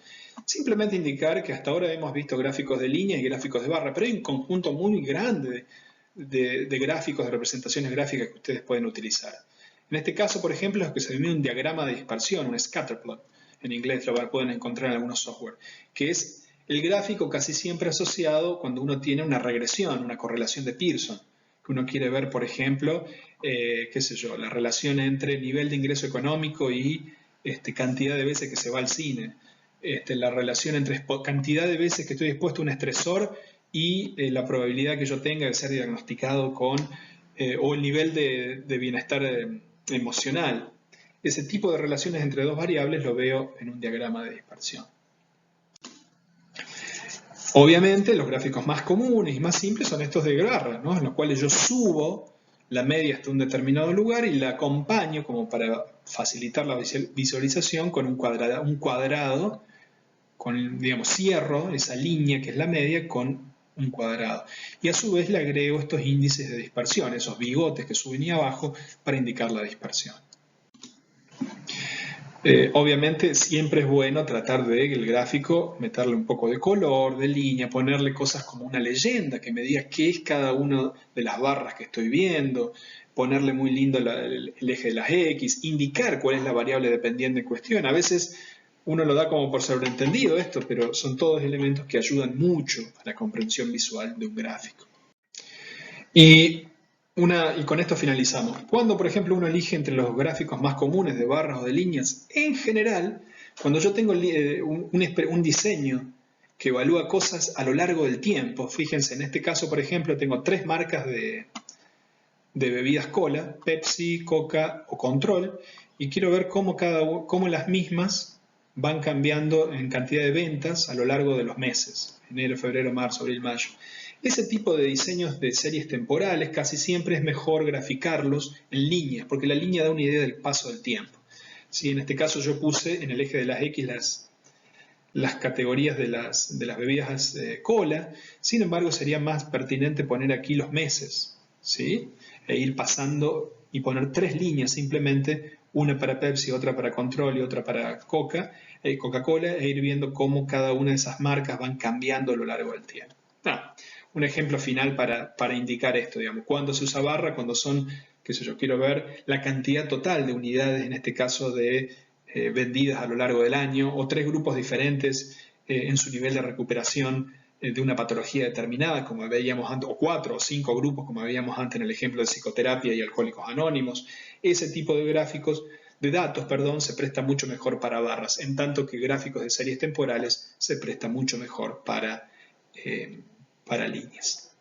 Simplemente indicar que hasta ahora hemos visto gráficos de líneas y gráficos de barra, pero hay un conjunto muy grande de gráficos, de representaciones gráficas que ustedes pueden utilizar. En este caso, por ejemplo, es lo que se denomina un diagrama de dispersión, un scatterplot. En inglés lo pueden encontrar en algunos software, que es el gráfico casi siempre asociado cuando uno tiene una regresión, una correlación de Pearson, que uno quiere ver, por ejemplo, qué sé yo, la relación entre nivel de ingreso económico y cantidad de veces que se va al cine, la relación entre cantidad de veces que estoy expuesto a un estresor y la probabilidad que yo tenga de ser diagnosticado con, o el nivel de bienestar emocional. Ese tipo de relaciones entre dos variables lo veo en un diagrama de dispersión. Obviamente los gráficos más comunes y más simples son estos de barra, ¿no? En los cuales yo subo la media hasta un determinado lugar y la acompaño como para facilitar la visualización con un cuadrado, digamos, cierro esa línea que es la media con un cuadrado. Y a su vez le agrego estos índices de dispersión, esos bigotes que suben y abajo para indicar la dispersión. Obviamente siempre es bueno tratar de el gráfico meterle un poco de color, de línea, ponerle cosas como una leyenda que me diga qué es cada una de las barras que estoy viendo, ponerle muy lindo el eje de las X, indicar cuál es la variable dependiente en cuestión. A veces uno lo da como por sobreentendido esto, pero son todos elementos que ayudan mucho a la comprensión visual de un gráfico. Y con esto finalizamos. Cuando, por ejemplo, uno elige entre los gráficos más comunes de barras o de líneas, en general, cuando yo tengo un diseño que evalúa cosas a lo largo del tiempo, fíjense, en este caso, por ejemplo, tengo 3 marcas de bebidas cola, Pepsi, Coca o Control, y quiero ver cómo las mismas van cambiando en cantidad de ventas a lo largo de los meses, enero, febrero, marzo, abril, mayo. Ese tipo de diseños de series temporales casi siempre es mejor graficarlos en línea, porque la línea da una idea del paso del tiempo. ¿Sí? En este caso yo puse en el eje de las X las categorías de las bebidas cola, sin embargo sería más pertinente poner aquí los meses, ¿sí? E ir pasando y poner 3 líneas simplemente, una para Pepsi, otra para Control y otra para Coca-Cola, e ir viendo cómo cada una de esas marcas van cambiando a lo largo del tiempo. Un ejemplo final para indicar esto, digamos, cuando se usa barra, cuando son, qué sé yo, quiero ver la cantidad total de unidades, en este caso de vendidas a lo largo del año, o 3 grupos diferentes en su nivel de recuperación de una patología determinada, como veíamos antes, o 4 o 5 grupos, como veíamos antes en el ejemplo de psicoterapia y alcohólicos anónimos. Ese tipo de gráficos, de datos, perdón, se presta mucho mejor para barras, en tanto que gráficos de series temporales se presta mucho mejor para líneas.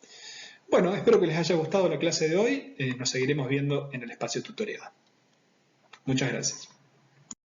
Bueno, espero que les haya gustado la clase de hoy. Nos seguiremos viendo en el espacio tutorial. Muchas gracias.